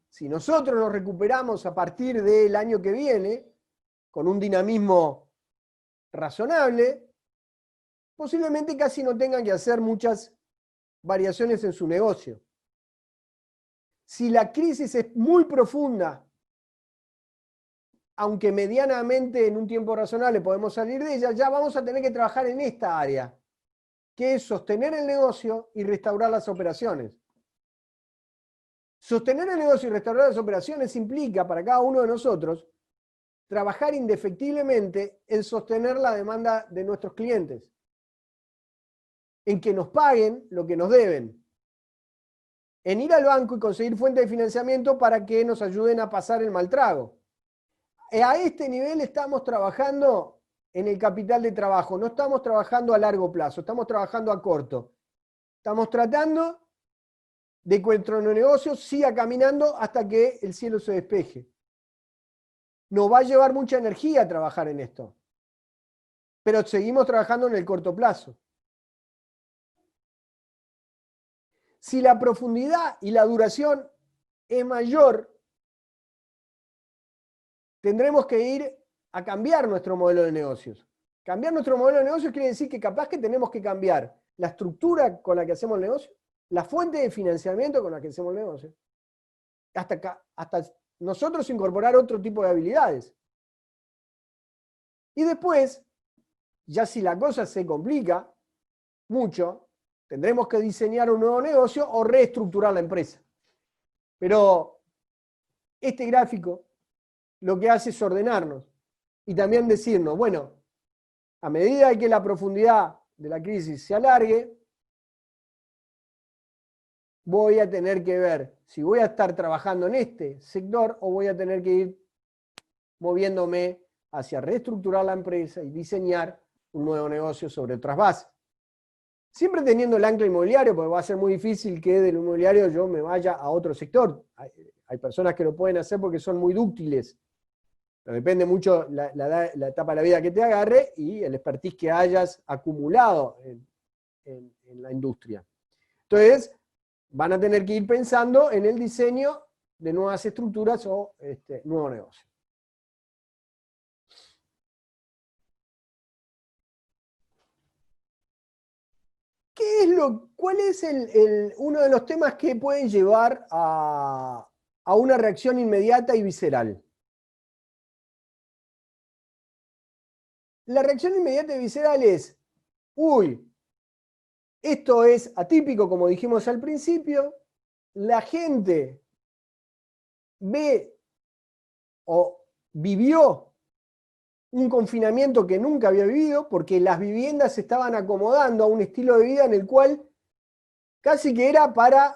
si nosotros nos recuperamos a partir del año que viene con un dinamismo razonable, posiblemente casi no tengan que hacer muchas variaciones en su negocio. Si la crisis es muy profunda, aunque medianamente en un tiempo razonable podemos salir de ella, ya vamos a tener que trabajar en esta área, que es sostener el negocio y restaurar las operaciones. Sostener el negocio y restaurar las operaciones implica para cada uno de nosotros trabajar indefectiblemente en sostener la demanda de nuestros clientes, en que nos paguen lo que nos deben, en ir al banco y conseguir fuentes de financiamiento para que nos ayuden a pasar el mal trago. A este nivel estamos trabajando en el capital de trabajo, no estamos trabajando a largo plazo, estamos trabajando a corto. Estamos tratando de que nuestro negocio siga caminando hasta que el cielo se despeje. Nos va a llevar mucha energía trabajar en esto, pero seguimos trabajando en el corto plazo. Si la profundidad y la duración es mayor, tendremos que ir a cambiar nuestro modelo de negocios. Cambiar nuestro modelo de negocios quiere decir que capaz que tenemos que cambiar la estructura con la que hacemos el negocio, la fuente de financiamiento con la que hacemos el negocio, hasta nosotros incorporar otro tipo de habilidades. Y después, ya si la cosa se complica mucho, tendremos que diseñar un nuevo negocio o reestructurar la empresa. Pero este gráfico lo que hace es ordenarnos y también decirnos, bueno, a medida que la profundidad de la crisis se alargue, voy a tener que ver si voy a estar trabajando en este sector o voy a tener que ir moviéndome hacia reestructurar la empresa y diseñar un nuevo negocio sobre otras bases. Siempre teniendo el ancla inmobiliario, porque va a ser muy difícil que del inmobiliario yo me vaya a otro sector. Hay personas que lo pueden hacer porque son muy dúctiles. Pero depende mucho la etapa de la vida que te agarre y el expertise que hayas acumulado en la industria. Entonces, van a tener que ir pensando en el diseño de nuevas estructuras o nuevo negocio. ¿Cuál es uno de los temas que pueden llevar a una reacción inmediata y visceral? La reacción inmediata y visceral es, uy, esto es atípico, como dijimos al principio, la gente ve o vivió un confinamiento que nunca había vivido porque las viviendas se estaban acomodando a un estilo de vida en el cual casi que era para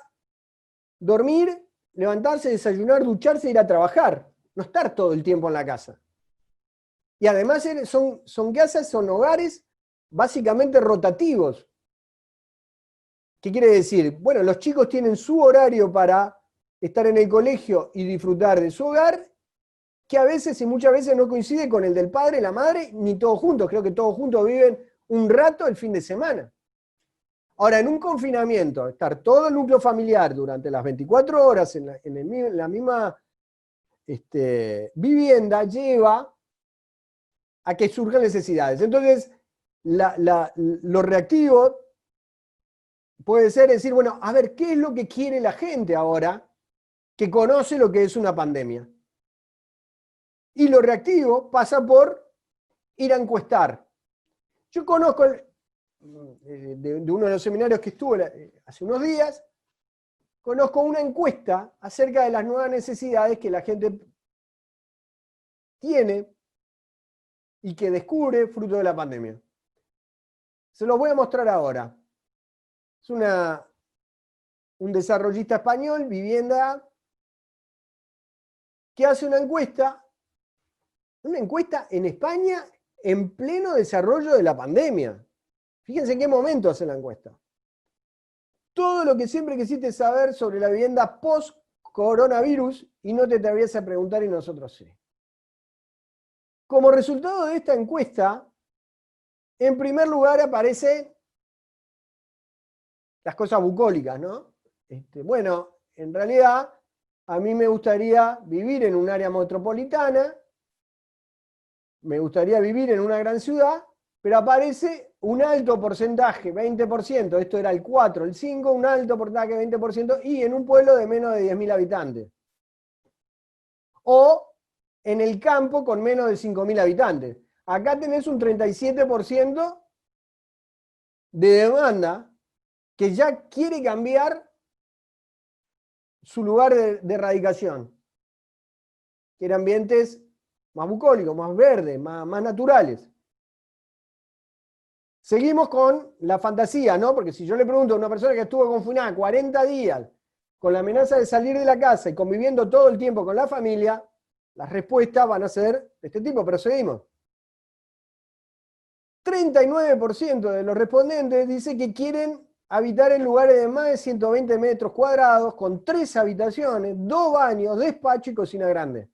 dormir, levantarse, desayunar, ducharse e ir a trabajar, no estar todo el tiempo en la casa. Y además son casas, son hogares básicamente rotativos. ¿Qué quiere decir? Bueno, los chicos tienen su horario para estar en el colegio y disfrutar de su hogar, que a veces y muchas veces no coincide con el del padre, la madre, ni todos juntos. Creo que todos juntos viven un rato el fin de semana. Ahora, en un confinamiento, estar todo el núcleo familiar durante las 24 horas en la misma vivienda lleva a que surjan necesidades. Entonces, lo reactivo puede ser decir, bueno, a ver, ¿qué es lo que quiere la gente ahora que conoce lo que es una pandemia? Y lo reactivo pasa por ir a encuestar. Yo conozco, de uno de los seminarios que estuve hace unos días, conozco una encuesta acerca de las nuevas necesidades que la gente tiene y que descubre fruto de la pandemia. Se los voy a mostrar ahora. Es un desarrollista español, Vivienda, que hace una encuesta en España en pleno desarrollo de la pandemia. Fíjense en qué momento hace la encuesta. Todo lo que siempre quisiste saber sobre la vivienda post-coronavirus y no te atrevías a preguntar y nosotros sí. Como resultado de esta encuesta, en primer lugar aparecen las cosas bucólicas, ¿no? Bueno, en realidad, a mí me gustaría vivir en un área metropolitana, me gustaría vivir en una gran ciudad, pero aparece un alto porcentaje, 20%, esto era el 4, el 5, un alto porcentaje, 20%, y en un pueblo de menos de 10.000 habitantes. O en el campo con menos de 5.000 habitantes. Acá tenés un 37% de demanda que ya quiere cambiar su lugar de radicación. Quiere ambientes más bucólicos, más verdes, más naturales. Seguimos con la fantasía, ¿no? Porque si yo le pregunto a una persona que estuvo confinada 40 días con la amenaza de salir de la casa y conviviendo todo el tiempo con la familia, las respuestas van a ser de este tipo, pero seguimos. 39% de los respondentes dice que quieren habitar en lugares de más de 120 metros cuadrados, con 3 habitaciones, 2 baños, despacho y cocina grande.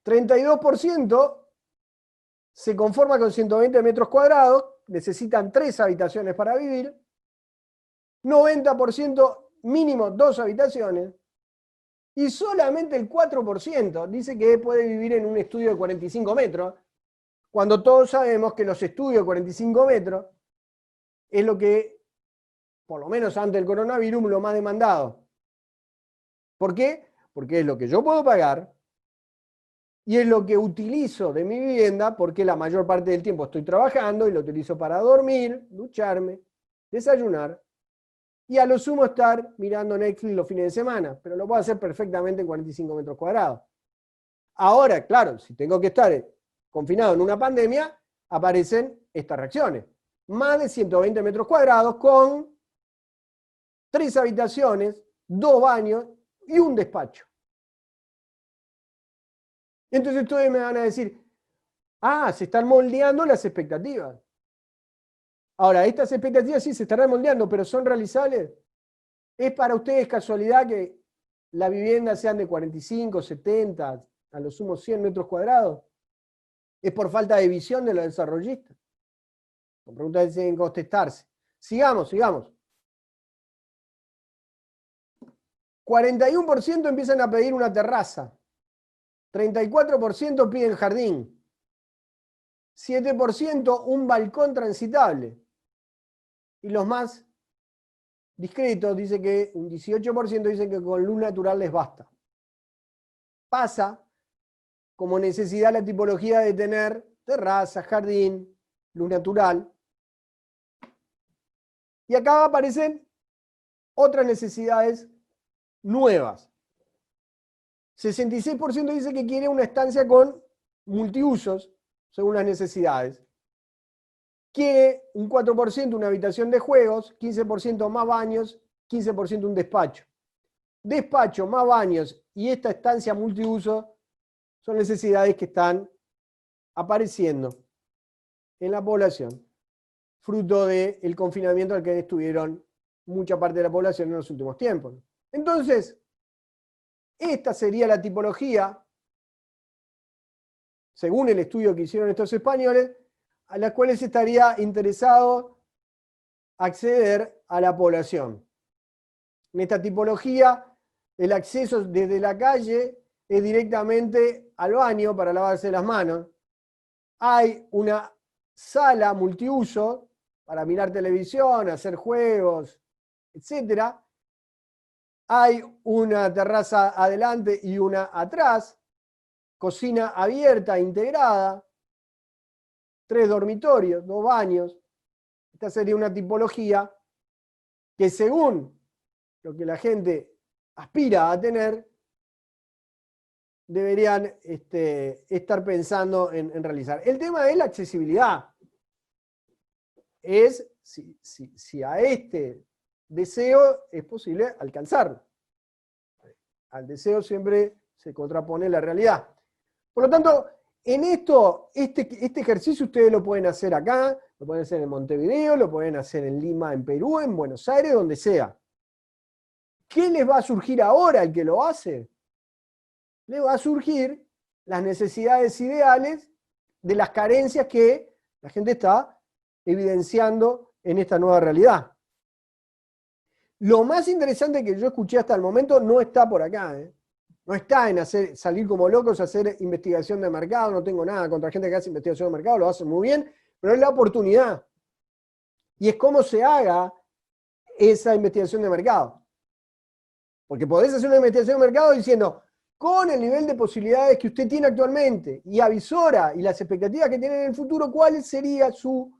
32% se conforma con 120 metros cuadrados, necesitan 3 habitaciones para vivir. 90% mínimo 2 habitaciones. Y solamente el 4% dice que puede vivir en un estudio de 45 metros, Cuando todos sabemos que los estudios de 45 metros es lo que, por lo menos antes del coronavirus, lo más demandado. ¿Por qué? Porque es lo que yo puedo pagar y es lo que utilizo de mi vivienda porque la mayor parte del tiempo estoy trabajando y lo utilizo para dormir, ducharme, desayunar y a lo sumo estar mirando Netflix los fines de semana, pero lo puedo hacer perfectamente en 45 metros cuadrados. Ahora, claro, si tengo que estar confinado en una pandemia, aparecen estas reacciones. Más de 120 metros cuadrados con 3 habitaciones, 2 baños y un despacho. Entonces ustedes me van a decir, se están moldeando las expectativas. Ahora, estas expectativas sí se estarán moldeando, pero ¿son realizables? ¿Es para ustedes casualidad que la vivienda sean de 45, 70, a lo sumo 100 metros cuadrados? ¿Es por falta de visión de los desarrollistas? Son preguntas que tienen que contestarse. Sigamos. 41% empiezan a pedir una terraza. 34% piden jardín. 7% un balcón transitable. Y los más discretos dicen que un 18% dicen que con luz natural les basta. Pasa como necesidad la tipología de tener terraza, jardín, luz natural. Y acá aparecen otras necesidades nuevas. 66% dice que quiere una estancia con multiusos, según las necesidades. Quiere un 4% una habitación de juegos, 15% más baños, 15% un despacho. Despacho, más baños y esta estancia multiuso son necesidades que están apareciendo en la población, fruto del confinamiento al que estuvieron mucha parte de la población en los últimos tiempos. Entonces, esta sería la tipología, según el estudio que hicieron estos españoles, a las cuales estaría interesado acceder a la población. En esta tipología, el acceso desde la calle es directamente al baño para lavarse las manos. Hay una sala multiuso para mirar televisión, hacer juegos, etc. Hay una terraza adelante y una atrás, cocina abierta, integrada, 3 dormitorios, 2 baños. Esta sería una tipología que según lo que la gente aspira a tener, deberían estar pensando en realizar. El tema es la accesibilidad. Es si a este deseo es posible alcanzarlo. Al deseo siempre se contrapone la realidad. Por lo tanto, en esto, este ejercicio ustedes lo pueden hacer acá, lo pueden hacer en Montevideo, lo pueden hacer en Lima, en Perú, en Buenos Aires, donde sea. ¿Qué les va a surgir ahora al que lo hace? Le va a surgir las necesidades ideales de las carencias que la gente está evidenciando en esta nueva realidad. Lo más interesante que yo escuché hasta el momento no está por acá, ¿eh? No está en salir como locos, hacer investigación de mercado, no tengo nada contra gente que hace investigación de mercado, lo hacen muy bien, pero es la oportunidad. Y es cómo se haga esa investigación de mercado. Porque podés hacer una investigación de mercado diciendo, con el nivel de posibilidades que usted tiene actualmente y avisora y las expectativas que tiene en el futuro, ¿cuál sería su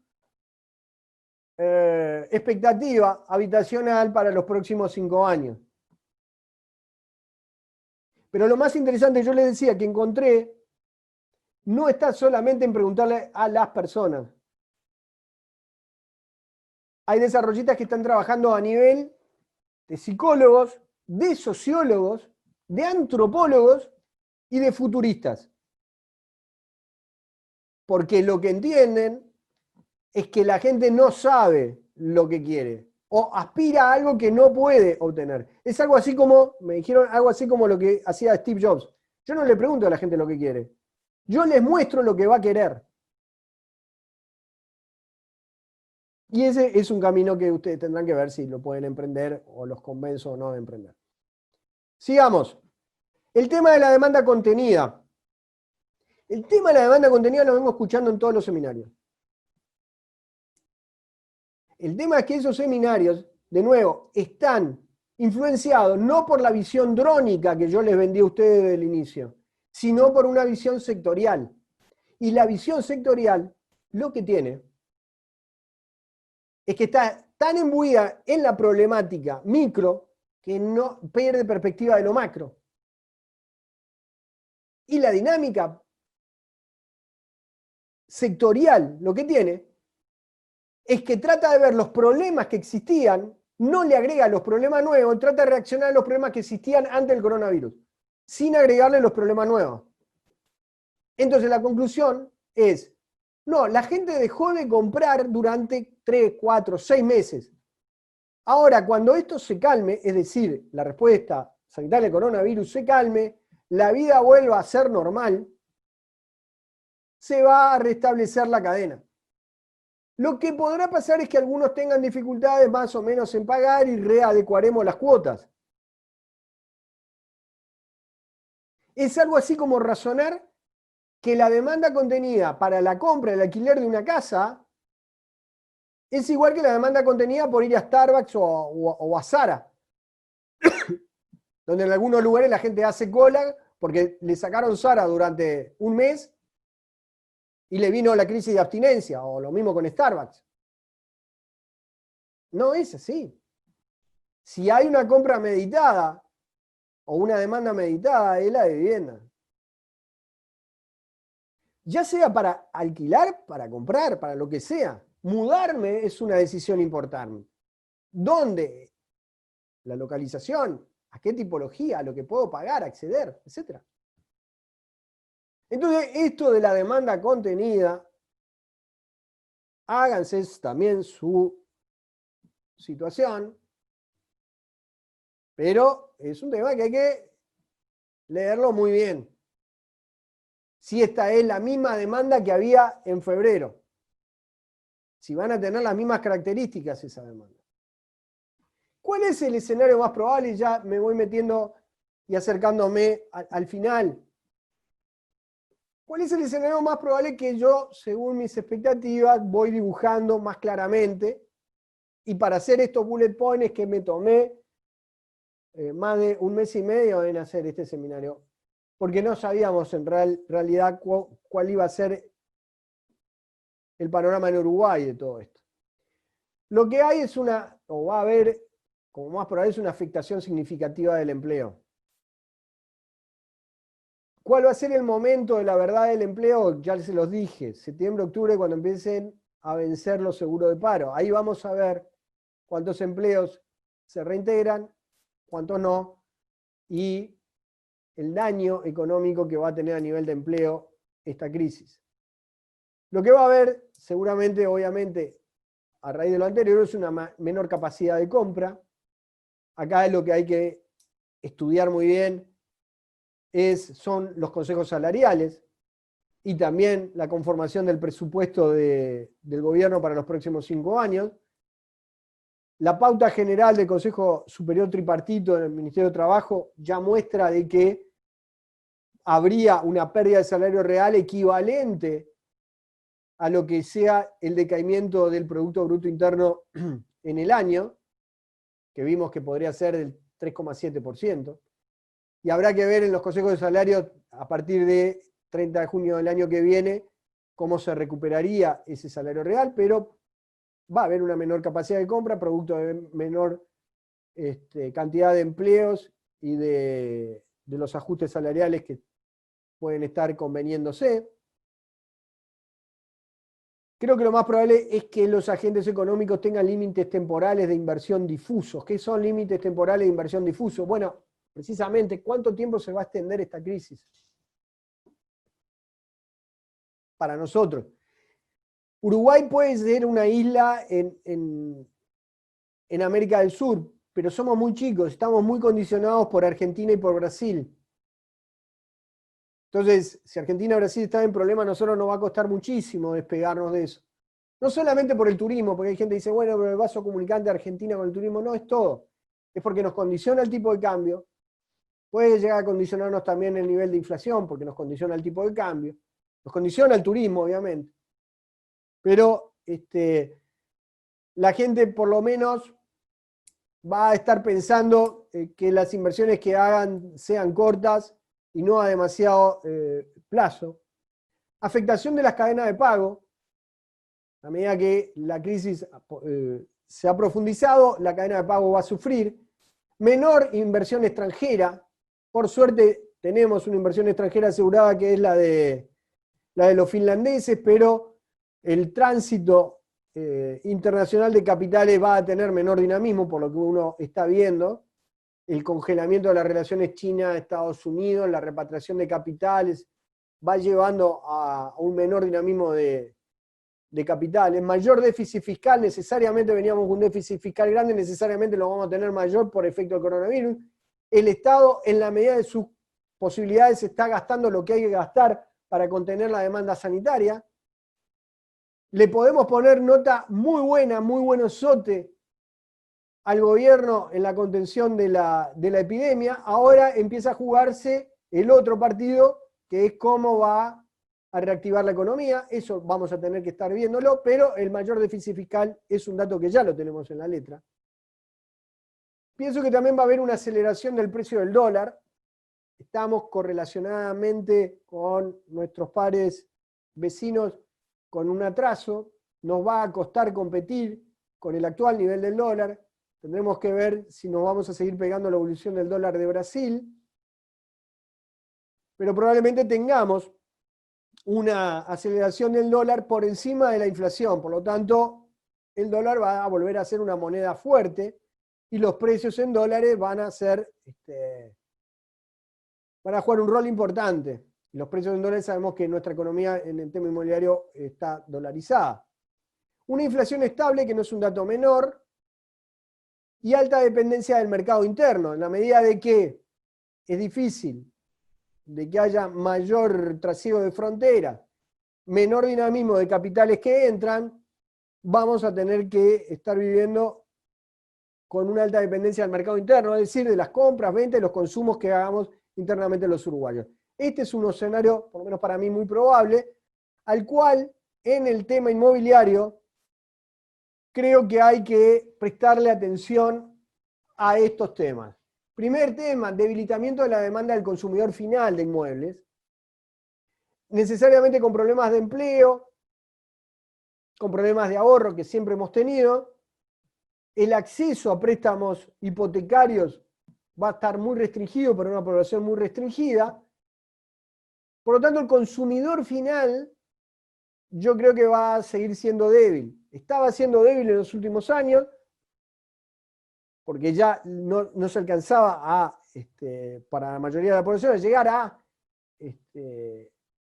expectativa habitacional para los próximos 5 años? Pero lo más interesante, yo les decía, que encontré, no está solamente en preguntarle a las personas. Hay desarrollistas que están trabajando a nivel de psicólogos, de sociólogos, de antropólogos y de futuristas. Porque lo que entienden es que la gente no sabe lo que quiere o aspira a algo que no puede obtener. Es algo así como, me dijeron, algo así como lo que hacía Steve Jobs. Yo no le pregunto a la gente lo que quiere. Yo les muestro lo que va a querer. Y ese es un camino que ustedes tendrán que ver si lo pueden emprender o los convenzo o no de emprender. Sigamos. El tema de la demanda contenida. El tema de la demanda contenida lo vengo escuchando en todos los seminarios. El tema es que esos seminarios, de nuevo, están influenciados no por la visión drónica que yo les vendí a ustedes desde el inicio, sino por una visión sectorial. Y la visión sectorial lo que tiene es que está tan imbuida en la problemática micro que no pierde perspectiva de lo macro. Y la dinámica sectorial lo que tiene es que trata de ver los problemas que existían, no le agrega los problemas nuevos, trata de reaccionar a los problemas que existían antes del coronavirus, sin agregarle los problemas nuevos. Entonces la conclusión es, no, la gente dejó de comprar durante 3, 4, 6 meses. Ahora, cuando esto se calme, es decir, la respuesta sanitaria al coronavirus se calme, la vida vuelva a ser normal, se va a restablecer la cadena. Lo que podrá pasar es que algunos tengan dificultades más o menos en pagar y readecuaremos las cuotas. Es algo así como razonar que la demanda contenida para la compra, el alquiler de una casa, es igual que la demanda contenida por ir a Starbucks o a Zara, donde en algunos lugares la gente hace cola porque le sacaron Zara durante un mes y le vino la crisis de abstinencia, o lo mismo con Starbucks. No es así. Si hay una compra meditada o una demanda meditada, es la de vivienda. Ya sea para alquilar, para comprar, para lo que sea. Mudarme es una decisión importante. ¿Dónde? La localización, a qué tipología, a lo que puedo pagar, acceder, etc. Entonces, esto de la demanda contenida, háganse también su situación, pero es un tema que hay que leerlo muy bien. Si esta es la misma demanda que había en febrero, si van a tener las mismas características esa demanda. ¿Cuál es el escenario más probable? Y ya me voy metiendo y acercándome al final. ¿Cuál es el escenario más probable que yo, según mis expectativas, voy dibujando más claramente? Y para hacer estos bullet points que me tomé más de un mes y medio en hacer este seminario, porque no sabíamos en realidad cuál iba a ser el panorama en Uruguay de todo esto. Lo que hay es o va a haber, como más probable, es una afectación significativa del empleo. ¿Cuál va a ser el momento de la verdad del empleo? Ya se los dije, septiembre, octubre, cuando empiecen a vencer los seguros de paro. Ahí vamos a ver cuántos empleos se reintegran, cuántos no, y el daño económico que va a tener a nivel de empleo esta crisis. Lo que va a haber, seguramente, obviamente, a raíz de lo anterior, es una menor capacidad de compra. Acá es lo que hay que estudiar muy bien, son los consejos salariales y también la conformación del presupuesto del gobierno para los próximos 5 años. La pauta general del Consejo Superior Tripartito del Ministerio de Trabajo ya muestra de que habría una pérdida de salario real equivalente a lo que sea el decaimiento del Producto Bruto Interno en el año, que vimos que podría ser del 3,7%. Y habrá que ver en los consejos de salarios a partir de 30 de junio del año que viene cómo se recuperaría ese salario real, pero va a haber una menor capacidad de compra, producto de menor cantidad de empleos y de los ajustes salariales que pueden estar conveniéndose. Creo que lo más probable es que los agentes económicos tengan límites temporales de inversión difusos. ¿Qué son límites temporales de inversión difusos? Bueno, precisamente, ¿cuánto tiempo se va a extender esta crisis? Para nosotros. Uruguay puede ser una isla en América del Sur, pero somos muy chicos, estamos muy condicionados por Argentina y por Brasil. Entonces, si Argentina y Brasil están en problemas, a nosotros nos va a costar muchísimo despegarnos de eso. No solamente por el turismo, porque hay gente que dice, bueno, pero el vaso comunicante de Argentina con el turismo, no es todo. Es porque nos condiciona el tipo de cambio. Puede llegar a condicionarnos también el nivel de inflación, porque nos condiciona el tipo de cambio. Nos condiciona el turismo, obviamente. Pero la gente por lo menos va a estar pensando que las inversiones que hagan sean cortas y no a demasiado plazo. Afectación de las cadenas de pago. A medida que la crisis se ha profundizado, la cadena de pago va a sufrir. Menor inversión extranjera. Por suerte tenemos una inversión extranjera asegurada que es la de los finlandeses, pero el tránsito internacional de capitales va a tener menor dinamismo, por lo que uno está viendo. El congelamiento de las relaciones China-Estados Unidos, la repatriación de capitales, va llevando a un menor dinamismo de capitales. Mayor déficit fiscal, necesariamente veníamos con un déficit fiscal grande, necesariamente lo vamos a tener mayor por efecto del coronavirus. El Estado, en la medida de sus posibilidades, está gastando lo que hay que gastar para contener la demanda sanitaria. Le podemos poner nota muy buena, muy buen sote al gobierno en la contención de la epidemia. Ahora empieza a jugarse el otro partido, que es cómo va a reactivar la economía. Eso vamos a tener que estar viéndolo, pero el mayor déficit fiscal es un dato que ya lo tenemos en la letra. Pienso que también va a haber una aceleración del precio del dólar. Estamos correlacionadamente con nuestros pares vecinos con un atraso. Nos va a costar competir con el actual nivel del dólar. Tendremos que ver si nos vamos a seguir pegando la evolución del dólar de Brasil. Pero probablemente tengamos una aceleración del dólar por encima de la inflación. Por lo tanto, el dólar va a volver a ser una moneda fuerte y los precios en dólares van a ser, van a jugar un rol importante. Los precios en dólares sabemos que nuestra economía en el tema inmobiliario está dolarizada. Una inflación estable, que no es un dato menor, y alta dependencia del mercado interno, en la medida de que es difícil de que haya mayor trasiego de fronteras, menor dinamismo de capitales que entran, vamos a tener que estar viviendo con una alta dependencia del mercado interno, es decir, de las compras, ventas y los consumos que hagamos internamente los uruguayos. Este es un escenario, por lo menos para mí, muy probable, al cual en el tema inmobiliario creo que hay que prestarle atención a estos temas. Primer tema, debilitamiento de la demanda del consumidor final de inmuebles, necesariamente con problemas de empleo, con problemas de ahorro que siempre hemos tenido. El acceso a préstamos hipotecarios va a estar muy restringido por una población muy restringida. Por lo tanto, el consumidor final yo creo que va a seguir siendo débil. Estaba siendo débil en los últimos años, porque ya no se alcanzaba para la mayoría de la población a llegar a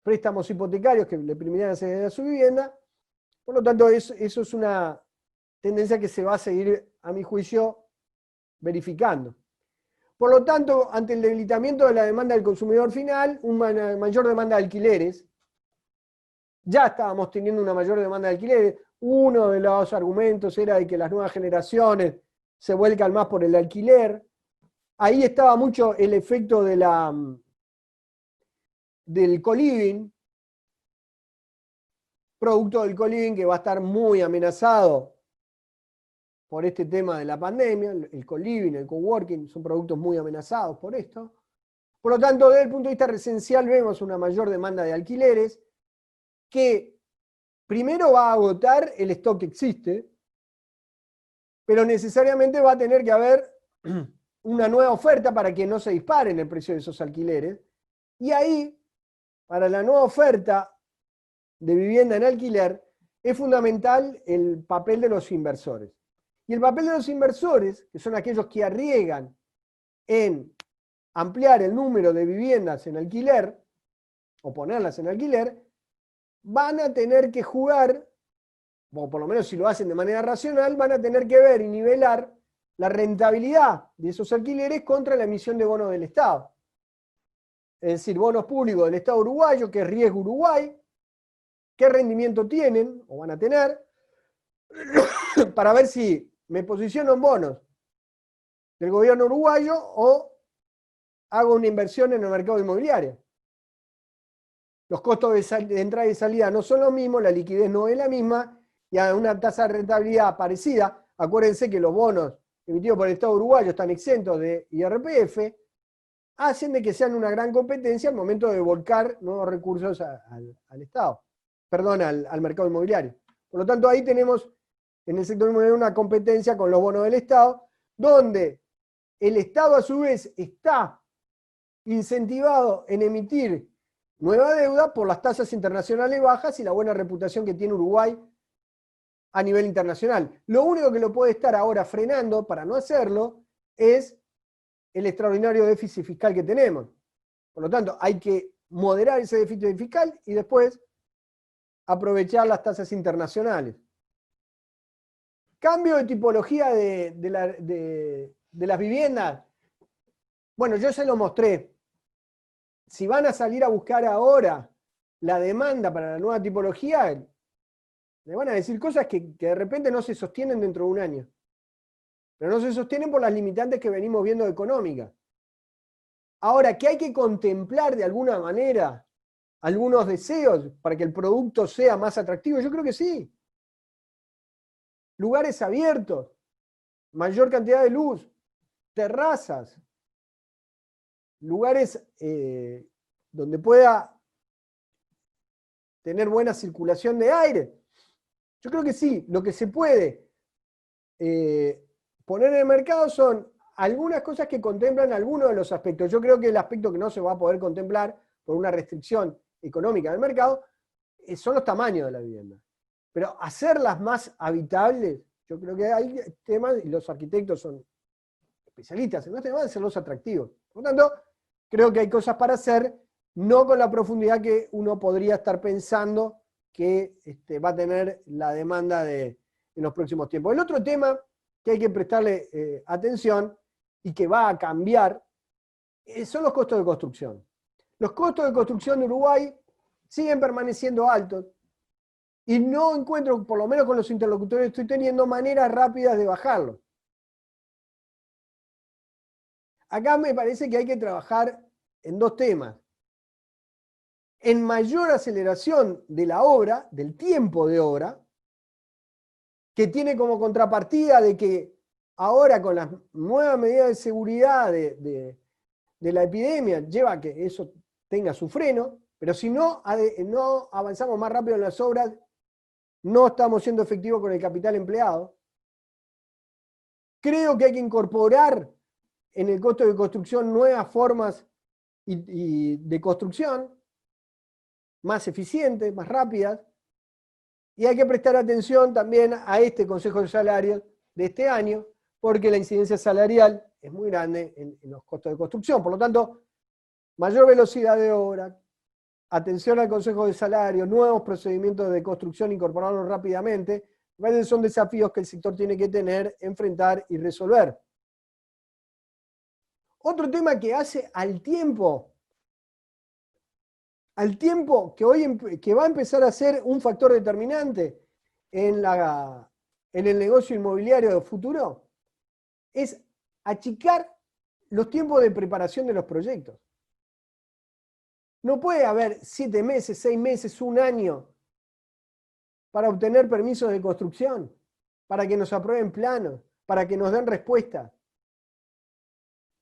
préstamos hipotecarios que le permitirían acceder a su vivienda. Por lo tanto, eso es una tendencia que se va a seguir, a mi juicio, verificando. Por lo tanto, ante el debilitamiento de la demanda del consumidor final, una mayor demanda de alquileres, ya estábamos teniendo una mayor demanda de alquileres. Uno de los argumentos era de que las nuevas generaciones se vuelcan más por el alquiler. Ahí estaba mucho el efecto del co-living, producto del co-living que va a estar muy amenazado por este tema de la pandemia. El co-living, el coworking son productos muy amenazados por esto. Por lo tanto, desde el punto de vista residencial vemos una mayor demanda de alquileres que primero va a agotar el stock que existe, pero necesariamente va a tener que haber una nueva oferta para que no se disparen el precio de esos alquileres. Y ahí, para la nueva oferta de vivienda en alquiler, es fundamental el papel de los inversores. Y el papel de los inversores, que son aquellos que arriesgan en ampliar el número de viviendas en alquiler, o ponerlas en alquiler, van a tener que jugar, o por lo menos si lo hacen de manera racional, van a tener que ver y nivelar la rentabilidad de esos alquileres contra la emisión de bonos del Estado. Es decir, bonos públicos del Estado uruguayo, que es riesgo Uruguay, qué rendimiento tienen o van a tener, para ver si me posiciono en bonos del gobierno uruguayo o hago una inversión en el mercado inmobiliario. Los costos de entrada y salida no son los mismos, la liquidez no es la misma, y a una tasa de rentabilidad parecida. Acuérdense que los bonos emitidos por el Estado uruguayo están exentos de IRPF, hacen de que sean una gran competencia al momento de volcar nuevos recursos al Estado, perdón, al mercado inmobiliario. Por lo tanto, ahí tenemos en el sector inmobiliario una competencia con los bonos del Estado, donde el Estado a su vez está incentivado en emitir nueva deuda por las tasas internacionales bajas y la buena reputación que tiene Uruguay a nivel internacional. Lo único que lo puede estar ahora frenando para no hacerlo es el extraordinario déficit fiscal que tenemos. Por lo tanto, hay que moderar ese déficit fiscal y después aprovechar las tasas internacionales. Cambio de tipología de las viviendas. Bueno, yo se lo mostré. Si van a salir a buscar ahora la demanda para la nueva tipología, le van a decir cosas que de repente no se sostienen dentro de un año. Pero no se sostienen por las limitantes que venimos viendo económicas. Ahora, que hay que contemplar de alguna manera algunos deseos para que el producto sea más atractivo, yo creo que sí. Lugares abiertos, mayor cantidad de luz, terrazas, lugares donde pueda tener buena circulación de aire. Yo creo que sí, lo que se puede poner en el mercado son algunas cosas que contemplan algunos de los aspectos. Yo creo que el aspecto que no se va a poder contemplar por una restricción económica del mercado son los tamaños de la vivienda. Pero hacerlas más habitables, yo creo que hay temas, y los arquitectos son especialistas en los temas de hacerlos atractivos. Por lo tanto, creo que hay cosas para hacer, no con la profundidad que uno podría estar pensando que va a tener la demanda en los próximos tiempos. El otro tema que hay que prestarle atención y que va a cambiar son los costos de construcción. Los costos de construcción de Uruguay siguen permaneciendo altos y no encuentro, por lo menos con los interlocutores que estoy teniendo, maneras rápidas de bajarlos. Acá me parece que hay que trabajar en dos temas. En mayor aceleración de la obra, del tiempo de obra, que tiene como contrapartida de que ahora con las nuevas medidas de seguridad de la epidemia lleva a que eso tenga su freno, pero si no avanzamos más rápido en las obras, no estamos siendo efectivos con el capital empleado. Creo que hay que incorporar en el costo de construcción nuevas formas de construcción, más eficientes, más rápidas, y hay que prestar atención también a este Consejo de Salarios de este año, porque la incidencia salarial es muy grande en los costos de construcción. Por lo tanto, mayor velocidad de obra, atención al Consejo de Salarios, nuevos procedimientos de construcción, incorporarlos rápidamente, son desafíos que el sector tiene que tener, enfrentar y resolver. Otro tema que hace al tiempo que va a empezar a ser un factor determinante en el negocio inmobiliario futuro, es achicar los tiempos de preparación de los proyectos. No puede haber 7 meses, 6 meses, un año para obtener permisos de construcción, para que nos aprueben planos, para que nos den respuestas.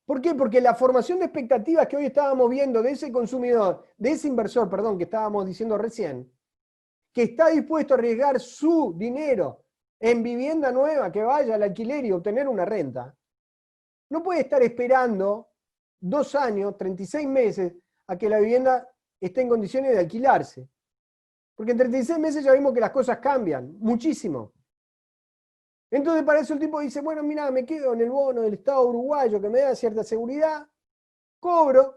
¿Por qué? Porque la formación de expectativas que hoy estábamos viendo de ese consumidor, de ese inversor, perdón, que estábamos diciendo recién, que está dispuesto a arriesgar su dinero en vivienda nueva, que vaya al alquiler y obtener una renta, no puede estar esperando 2 años, 36 meses, a que la vivienda esté en condiciones de alquilarse. Porque en 36 meses ya vimos que las cosas cambian muchísimo. Entonces para eso el tipo dice, bueno, mira, me quedo en el bono del Estado uruguayo que me da cierta seguridad, cobro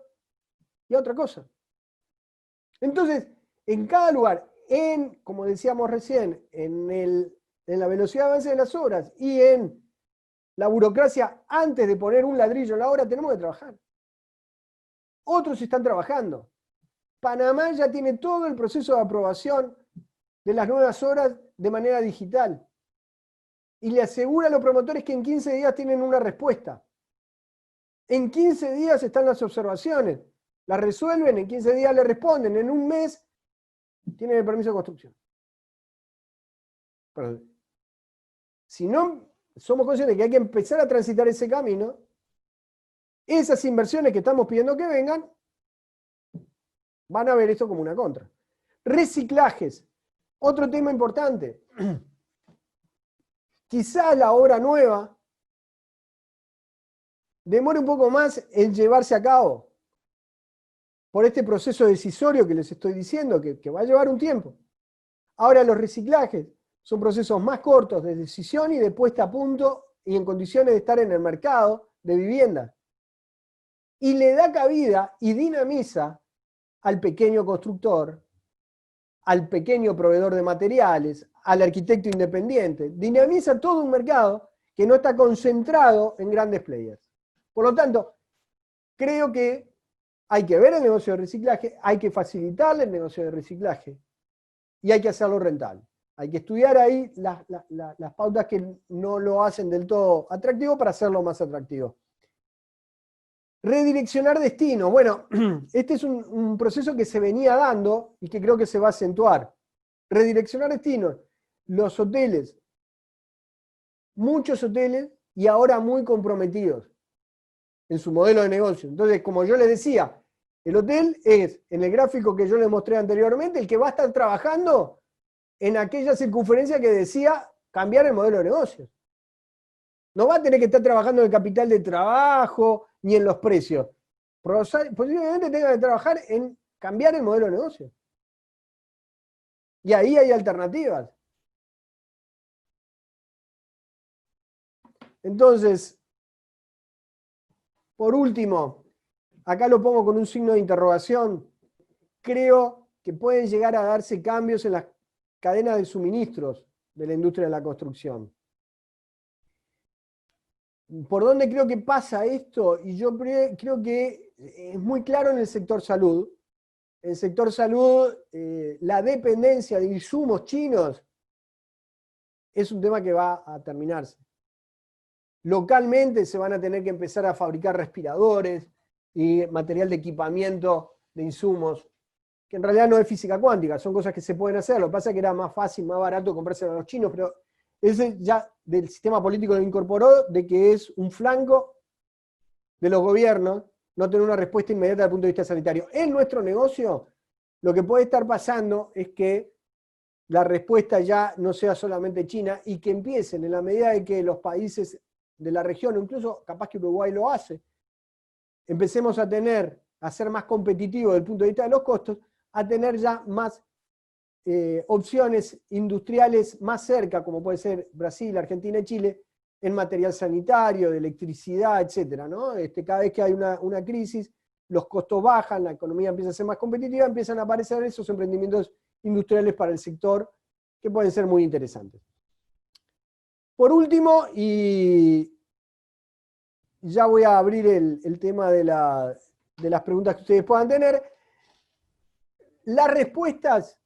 y otra cosa. Entonces, en cada lugar, como decíamos recién, en la velocidad de avance de las obras y en la burocracia antes de poner un ladrillo en la obra, tenemos que trabajar. Otros están trabajando. Panamá ya tiene todo el proceso de aprobación de las nuevas obras de manera digital. Y le asegura a los promotores que en 15 días tienen una respuesta. En 15 días están las observaciones. La resuelven, en 15 días le responden, en un mes tienen el permiso de construcción. Pero, si no somos conscientes de que hay que empezar a transitar ese camino, esas inversiones que estamos pidiendo que vengan, van a ver esto como una contra. Reciclajes, otro tema importante. Quizás la obra nueva demore un poco más en llevarse a cabo por este proceso decisorio que les estoy diciendo, que va a llevar un tiempo. Ahora los reciclajes son procesos más cortos de decisión y de puesta a punto y en condiciones de estar en el mercado de vivienda. Y le da cabida y dinamiza al pequeño constructor, al pequeño proveedor de materiales, al arquitecto independiente. Dinamiza todo un mercado que no está concentrado en grandes players. Por lo tanto, creo que hay que ver el negocio de reciclaje, hay que facilitarle el negocio de reciclaje y hay que hacerlo rentable. Hay que estudiar ahí las pautas que no lo hacen del todo atractivo para hacerlo más atractivo. Redireccionar destino. Bueno, este es un proceso que se venía dando y que creo que se va a acentuar. Redireccionar destino. Los hoteles, muchos hoteles y ahora muy comprometidos en su modelo de negocio. Entonces, como yo les decía, el hotel es, en el gráfico que yo les mostré anteriormente, el que va a estar trabajando en aquella circunferencia que decía cambiar el modelo de negocio. No va a tener que estar trabajando en el capital de trabajo ni en los precios. Posiblemente tenga que trabajar en cambiar el modelo de negocio. Y ahí hay alternativas. Entonces, por último, acá lo pongo con un signo de interrogación, creo que pueden llegar a darse cambios en las cadenas de suministros de la industria de la construcción. ¿Por dónde creo que pasa esto? Y yo creo que es muy claro en el sector salud. En el sector salud, la dependencia de insumos chinos es un tema que va a terminarse. Localmente se van a tener que empezar a fabricar respiradores y material de equipamiento de insumos, que en realidad no es física cuántica, son cosas que se pueden hacer. Lo que pasa es que era más fácil, más barato comprárselo a los chinos, pero ese ya del sistema político lo incorporó, de que es un flanco de los gobiernos no tener una respuesta inmediata desde el punto de vista sanitario. En nuestro negocio, lo que puede estar pasando es que la respuesta ya no sea solamente China y que empiecen, en la medida de que los países de la región, o incluso capaz que Uruguay lo hace, empecemos a ser más competitivos desde el punto de vista de los costos, a tener ya más opciones industriales más cerca, como puede ser Brasil, Argentina y Chile, en material sanitario, de electricidad, etc., ¿no? Cada vez que hay una crisis, los costos bajan, la economía empieza a ser más competitiva, empiezan a aparecer esos emprendimientos industriales para el sector que pueden ser muy interesantes. Por último, y ya voy a abrir el tema de las preguntas que ustedes puedan tener, las respuestas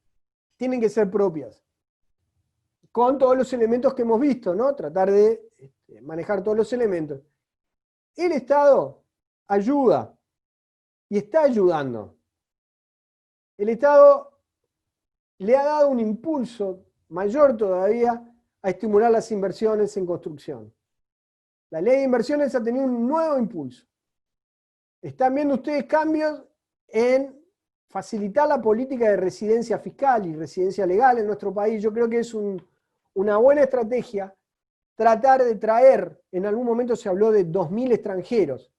tienen que ser propias, con todos los elementos que hemos visto, ¿no? Tratar de manejar todos los elementos. El Estado ayuda y está ayudando. El Estado le ha dado un impulso mayor todavía a estimular las inversiones en construcción. La ley de inversiones ha tenido un nuevo impulso. Están viendo ustedes cambios en facilitar la política de residencia fiscal y residencia legal en nuestro país. Yo creo que es una buena estrategia tratar de traer, en algún momento se habló de 2.000 extranjeros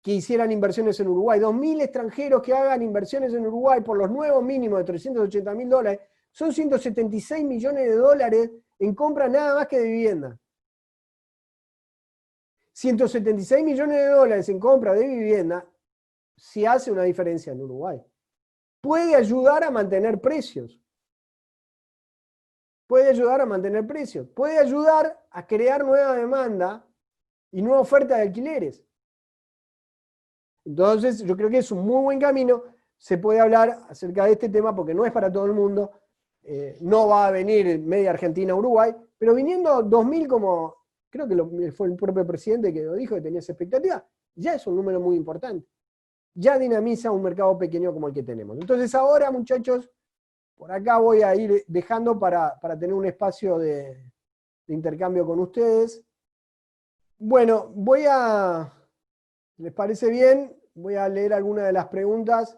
que hicieran inversiones en Uruguay. 2.000 extranjeros que hagan inversiones en Uruguay por los nuevos mínimos de $380.000, son 176 millones de dólares en compra nada más que de vivienda. 176 millones de dólares en compra de vivienda, si hace una diferencia en Uruguay. Puede ayudar a mantener precios. Puede ayudar a mantener precios. Puede ayudar a crear nueva demanda y nueva oferta de alquileres. Entonces, yo creo que es un muy buen camino. Se puede hablar acerca de este tema porque no es para todo el mundo. No va a venir media Argentina a Uruguay, pero viniendo 2.000 como, creo que fue el propio presidente que lo dijo, que tenía esa expectativa, ya es un número muy importante. ya dinamiza un mercado pequeño como el que tenemos. Entonces ahora, muchachos, por acá voy a ir dejando para tener un espacio de intercambio con ustedes. Bueno, ¿les parece bien? Voy a leer algunas de las preguntas.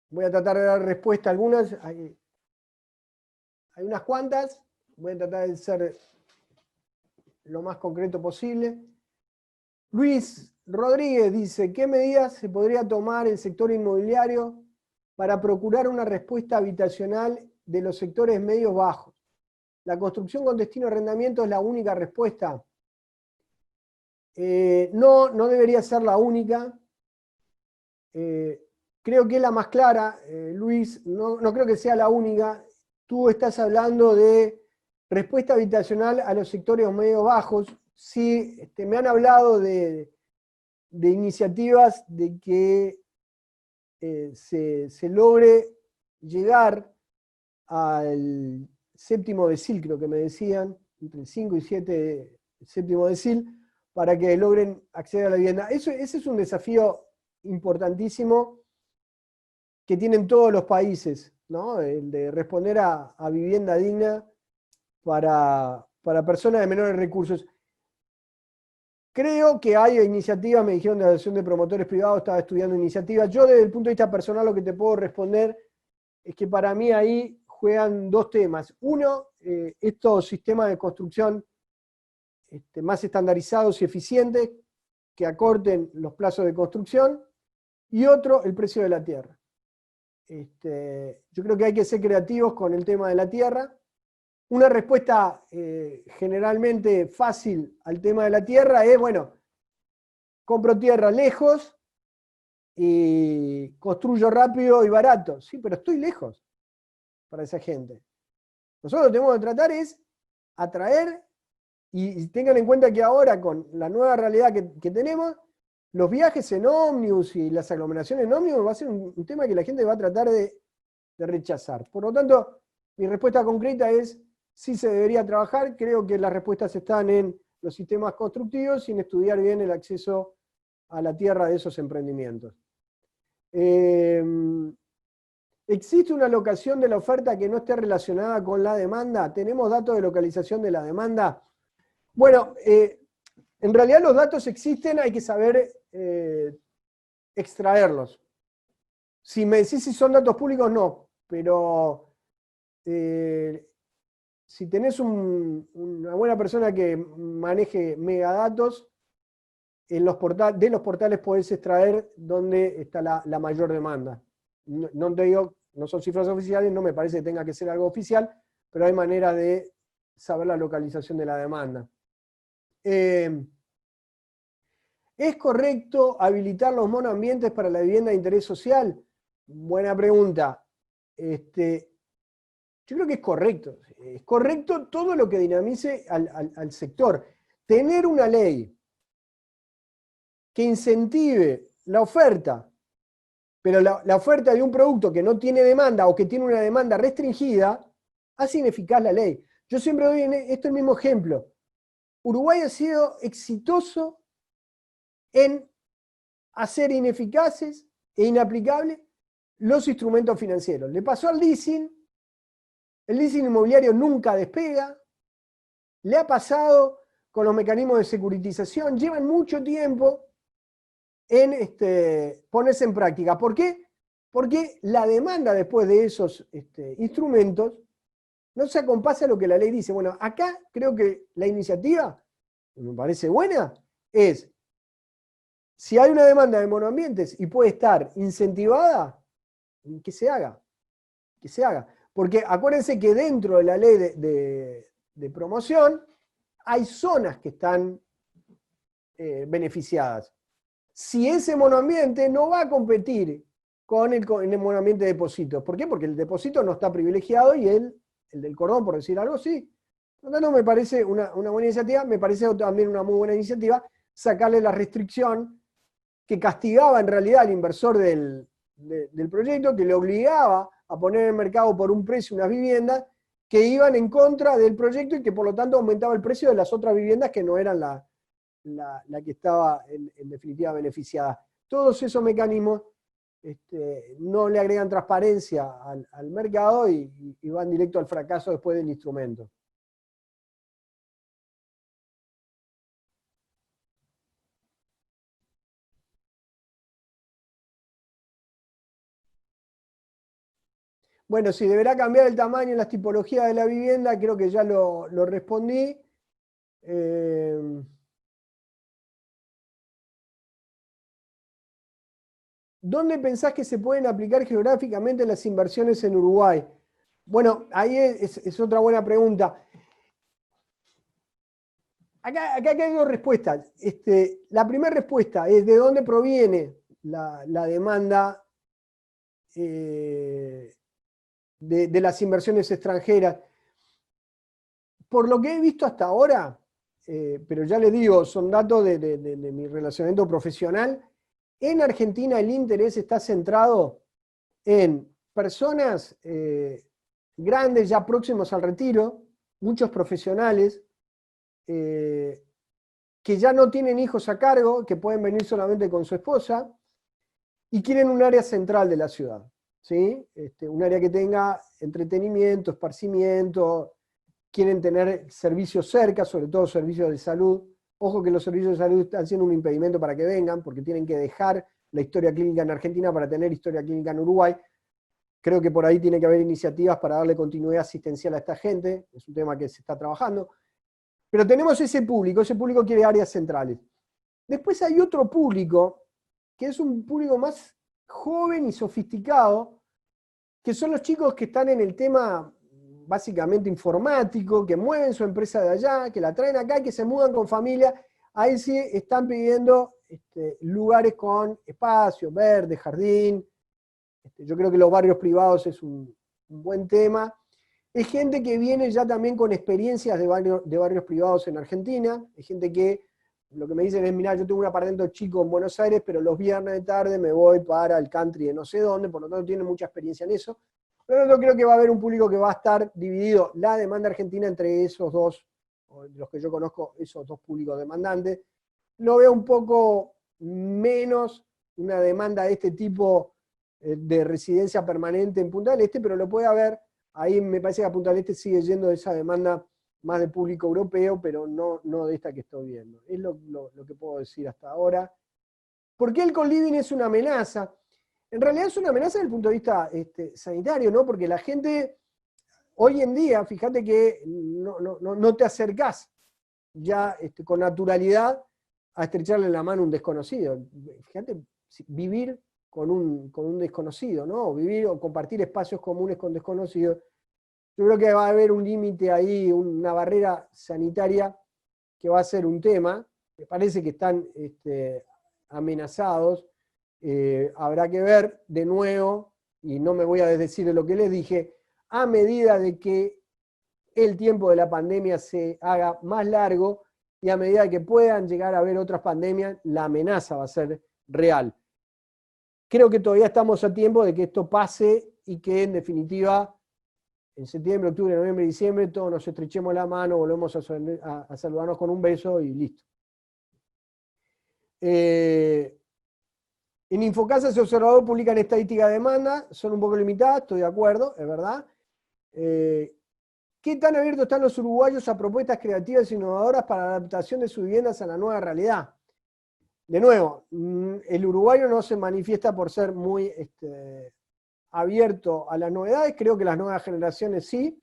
Voy a tratar de dar respuesta a algunas. Hay unas cuantas. Voy a tratar de ser lo más concreto posible. Luis Rodríguez dice, ¿qué medidas se podría tomar el sector inmobiliario para procurar una respuesta habitacional de los sectores medios bajos? ¿La construcción con destino de arrendamiento es la única respuesta? No, no debería ser la única. Creo que es la más clara, Luis, no creo que sea la única. Tú estás hablando de respuesta habitacional a los sectores medios bajos. Sí, me han hablado de iniciativas de que se logre llegar al séptimo decil, creo que me decían, entre el 5 y 7 séptimo decil, para que logren acceder a la vivienda. Ese es un desafío importantísimo que tienen todos los países, ¿no? El de responder a vivienda digna para personas de menores recursos. Creo que hay iniciativas, me dijeron de la Asociación de Promotores Privados, estaba estudiando iniciativas. Yo desde el punto de vista personal lo que te puedo responder es que para mí ahí juegan dos temas. Uno, estos sistemas de construcción más estandarizados y eficientes que acorten los plazos de construcción. Y otro, el precio de la tierra. Yo creo que hay que ser creativos con el tema de la tierra. Una respuesta generalmente fácil al tema de la tierra es, bueno, compro tierra lejos y construyo rápido y barato. Sí, pero estoy lejos para esa gente. Nosotros lo que tenemos que tratar es atraer, y tengan en cuenta que ahora con la nueva realidad que tenemos, los viajes en ómnibus y las aglomeraciones en ómnibus va a ser un tema que la gente va a tratar de rechazar. Por lo tanto, mi respuesta concreta es, sí se debería trabajar. Creo que las respuestas están en los sistemas constructivos sin estudiar bien el acceso a la tierra de esos emprendimientos. ¿Existe una locación de la oferta que no esté relacionada con la demanda? ¿Tenemos datos de localización de la demanda? Bueno, en realidad los datos existen, hay que saber extraerlos. Si me decís si son datos públicos, no, pero si tenés una buena persona que maneje megadatos, de los portales podés extraer dónde está la mayor demanda. No te digo, no son cifras oficiales, no me parece que tenga que ser algo oficial, pero hay manera de saber la localización de la demanda. ¿Es correcto habilitar los monoambientes para la vivienda de interés social? Buena pregunta. Yo creo que es correcto. Es correcto todo lo que dinamice al sector. Tener una ley que incentive la oferta, pero la oferta de un producto que no tiene demanda o que tiene una demanda restringida, hace ineficaz la ley. Yo siempre doy el mismo ejemplo. Uruguay ha sido exitoso en hacer ineficaces e inaplicables los instrumentos financieros. Le pasó al leasing, el leasing inmobiliario nunca despega, le ha pasado con los mecanismos de securitización, llevan mucho tiempo en ponerse en práctica. ¿Por qué? Porque la demanda después de esos instrumentos no se acompasa a lo que la ley dice. Bueno, acá creo que la iniciativa, que me parece buena, es, si hay una demanda de monoambientes y puede estar incentivada, que se haga. Que se haga. Porque acuérdense que dentro de la ley de promoción hay zonas que están beneficiadas. Si ese monoambiente no va a competir con el monoambiente de depósitos. ¿Por qué? Porque el depósito no está privilegiado y el del cordón, por decir algo, sí. Por lo tanto, me parece una buena iniciativa. Me parece también una muy buena iniciativa sacarle la restricción que castigaba en realidad al inversor del proyecto, que le obligaba a poner en el mercado por un precio unas viviendas que iban en contra del proyecto y que por lo tanto aumentaba el precio de las otras viviendas que no eran la que estaba en definitiva beneficiada. todos esos mecanismos no le agregan transparencia al mercado y van directo al fracaso después del instrumento. Bueno, si deberá cambiar el tamaño y las tipologías de la vivienda, creo que ya lo respondí. ¿Dónde pensás que se pueden aplicar geográficamente las inversiones en Uruguay? Bueno, ahí es otra buena pregunta. Acá hay dos respuestas. La primera respuesta es de dónde proviene la demanda de las inversiones extranjeras. Por lo que he visto hasta ahora, pero ya les digo, son datos de mi relacionamiento profesional, en Argentina el interés está centrado en personas grandes ya próximos al retiro, muchos profesionales, que ya no tienen hijos a cargo, que pueden venir solamente con su esposa, y quieren un área central de la ciudad, ¿sí? Un área que tenga entretenimiento, esparcimiento, quieren tener servicios cerca, sobre todo servicios de salud. Ojo que los servicios de salud están siendo un impedimento para que vengan, porque tienen que dejar la historia clínica en Argentina para tener historia clínica en Uruguay. Creo que por ahí tiene que haber iniciativas para darle continuidad asistencial a esta gente, es un tema que se está trabajando. Pero tenemos ese público quiere áreas centrales. Después hay otro público, que es un público más joven y sofisticado, que son los chicos que están en el tema básicamente informático, que mueven su empresa de allá, que la traen acá, que se mudan con familia. Ahí sí están pidiendo lugares con espacio, verde, jardín. Yo creo que los barrios privados es un buen tema. Es gente que viene ya también con experiencias de barrios privados en Argentina. Es gente que lo que me dicen es, mirá, yo tengo un apartamento chico en Buenos Aires, pero los viernes de tarde me voy para el country de no sé dónde, por lo tanto tienen mucha experiencia en eso. Pero yo creo que va a haber un público que va a estar dividido la demanda argentina entre esos dos, o los que yo conozco, esos dos públicos demandantes. Lo veo un poco menos una demanda de este tipo de residencia permanente en Punta del Este, pero lo puede haber. Ahí me parece que a Punta del Este sigue yendo esa demanda más de público europeo, pero no de esta que estoy viendo. Es lo que puedo decir hasta ahora. ¿Por qué el co-living es una amenaza? En realidad es una amenaza desde el punto de vista sanitario, ¿no? Porque la gente, hoy en día, fíjate que no te acercás ya con naturalidad a estrecharle la mano a un desconocido. Fíjate, vivir con un desconocido, ¿no? O vivir o compartir espacios comunes con desconocidos. Yo creo que va a haber un límite ahí, una barrera sanitaria que va a ser un tema. Me parece que están amenazados. Habrá que ver de nuevo, y no me voy a desdecir de lo que les dije, a medida de que el tiempo de la pandemia se haga más largo y a medida que puedan llegar a haber otras pandemias, la amenaza va a ser real. Creo que todavía estamos a tiempo de que esto pase y que en definitiva en septiembre, octubre, noviembre, diciembre todos nos estrechemos la mano, volvemos a saludarnos con un beso y listo. En Infocasa ese observador publican estadísticas de demanda, son un poco limitadas, estoy de acuerdo, es verdad. ¿Qué tan abiertos están los uruguayos a propuestas creativas e innovadoras para la adaptación de sus viviendas a la nueva realidad? De nuevo, el uruguayo no se manifiesta por ser muy abierto a las novedades, creo que las nuevas generaciones sí.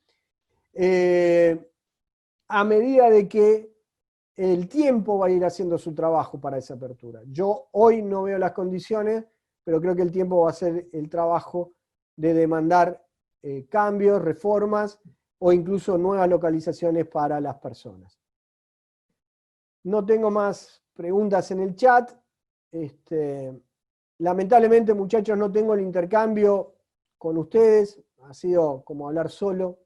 A medida de que el tiempo va a ir haciendo su trabajo para esa apertura. Yo hoy no veo las condiciones, pero creo que el tiempo va a hacer el trabajo de demandar cambios, reformas o incluso nuevas localizaciones para las personas. No tengo más preguntas en el chat. Lamentablemente, muchachos, no tengo el intercambio con ustedes. Ha sido como hablar solo,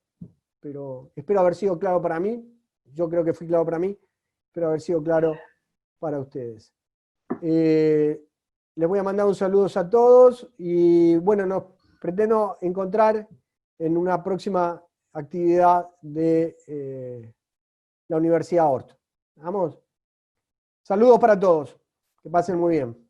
pero espero haber sido claro para mí. Yo creo que fui claro para mí. Espero haber sido claro para ustedes. Les voy a mandar un saludo a todos y bueno, nos pretendo encontrar en una próxima actividad de la Universidad Hort. ¿Vamos? Saludos para todos. Que pasen muy bien.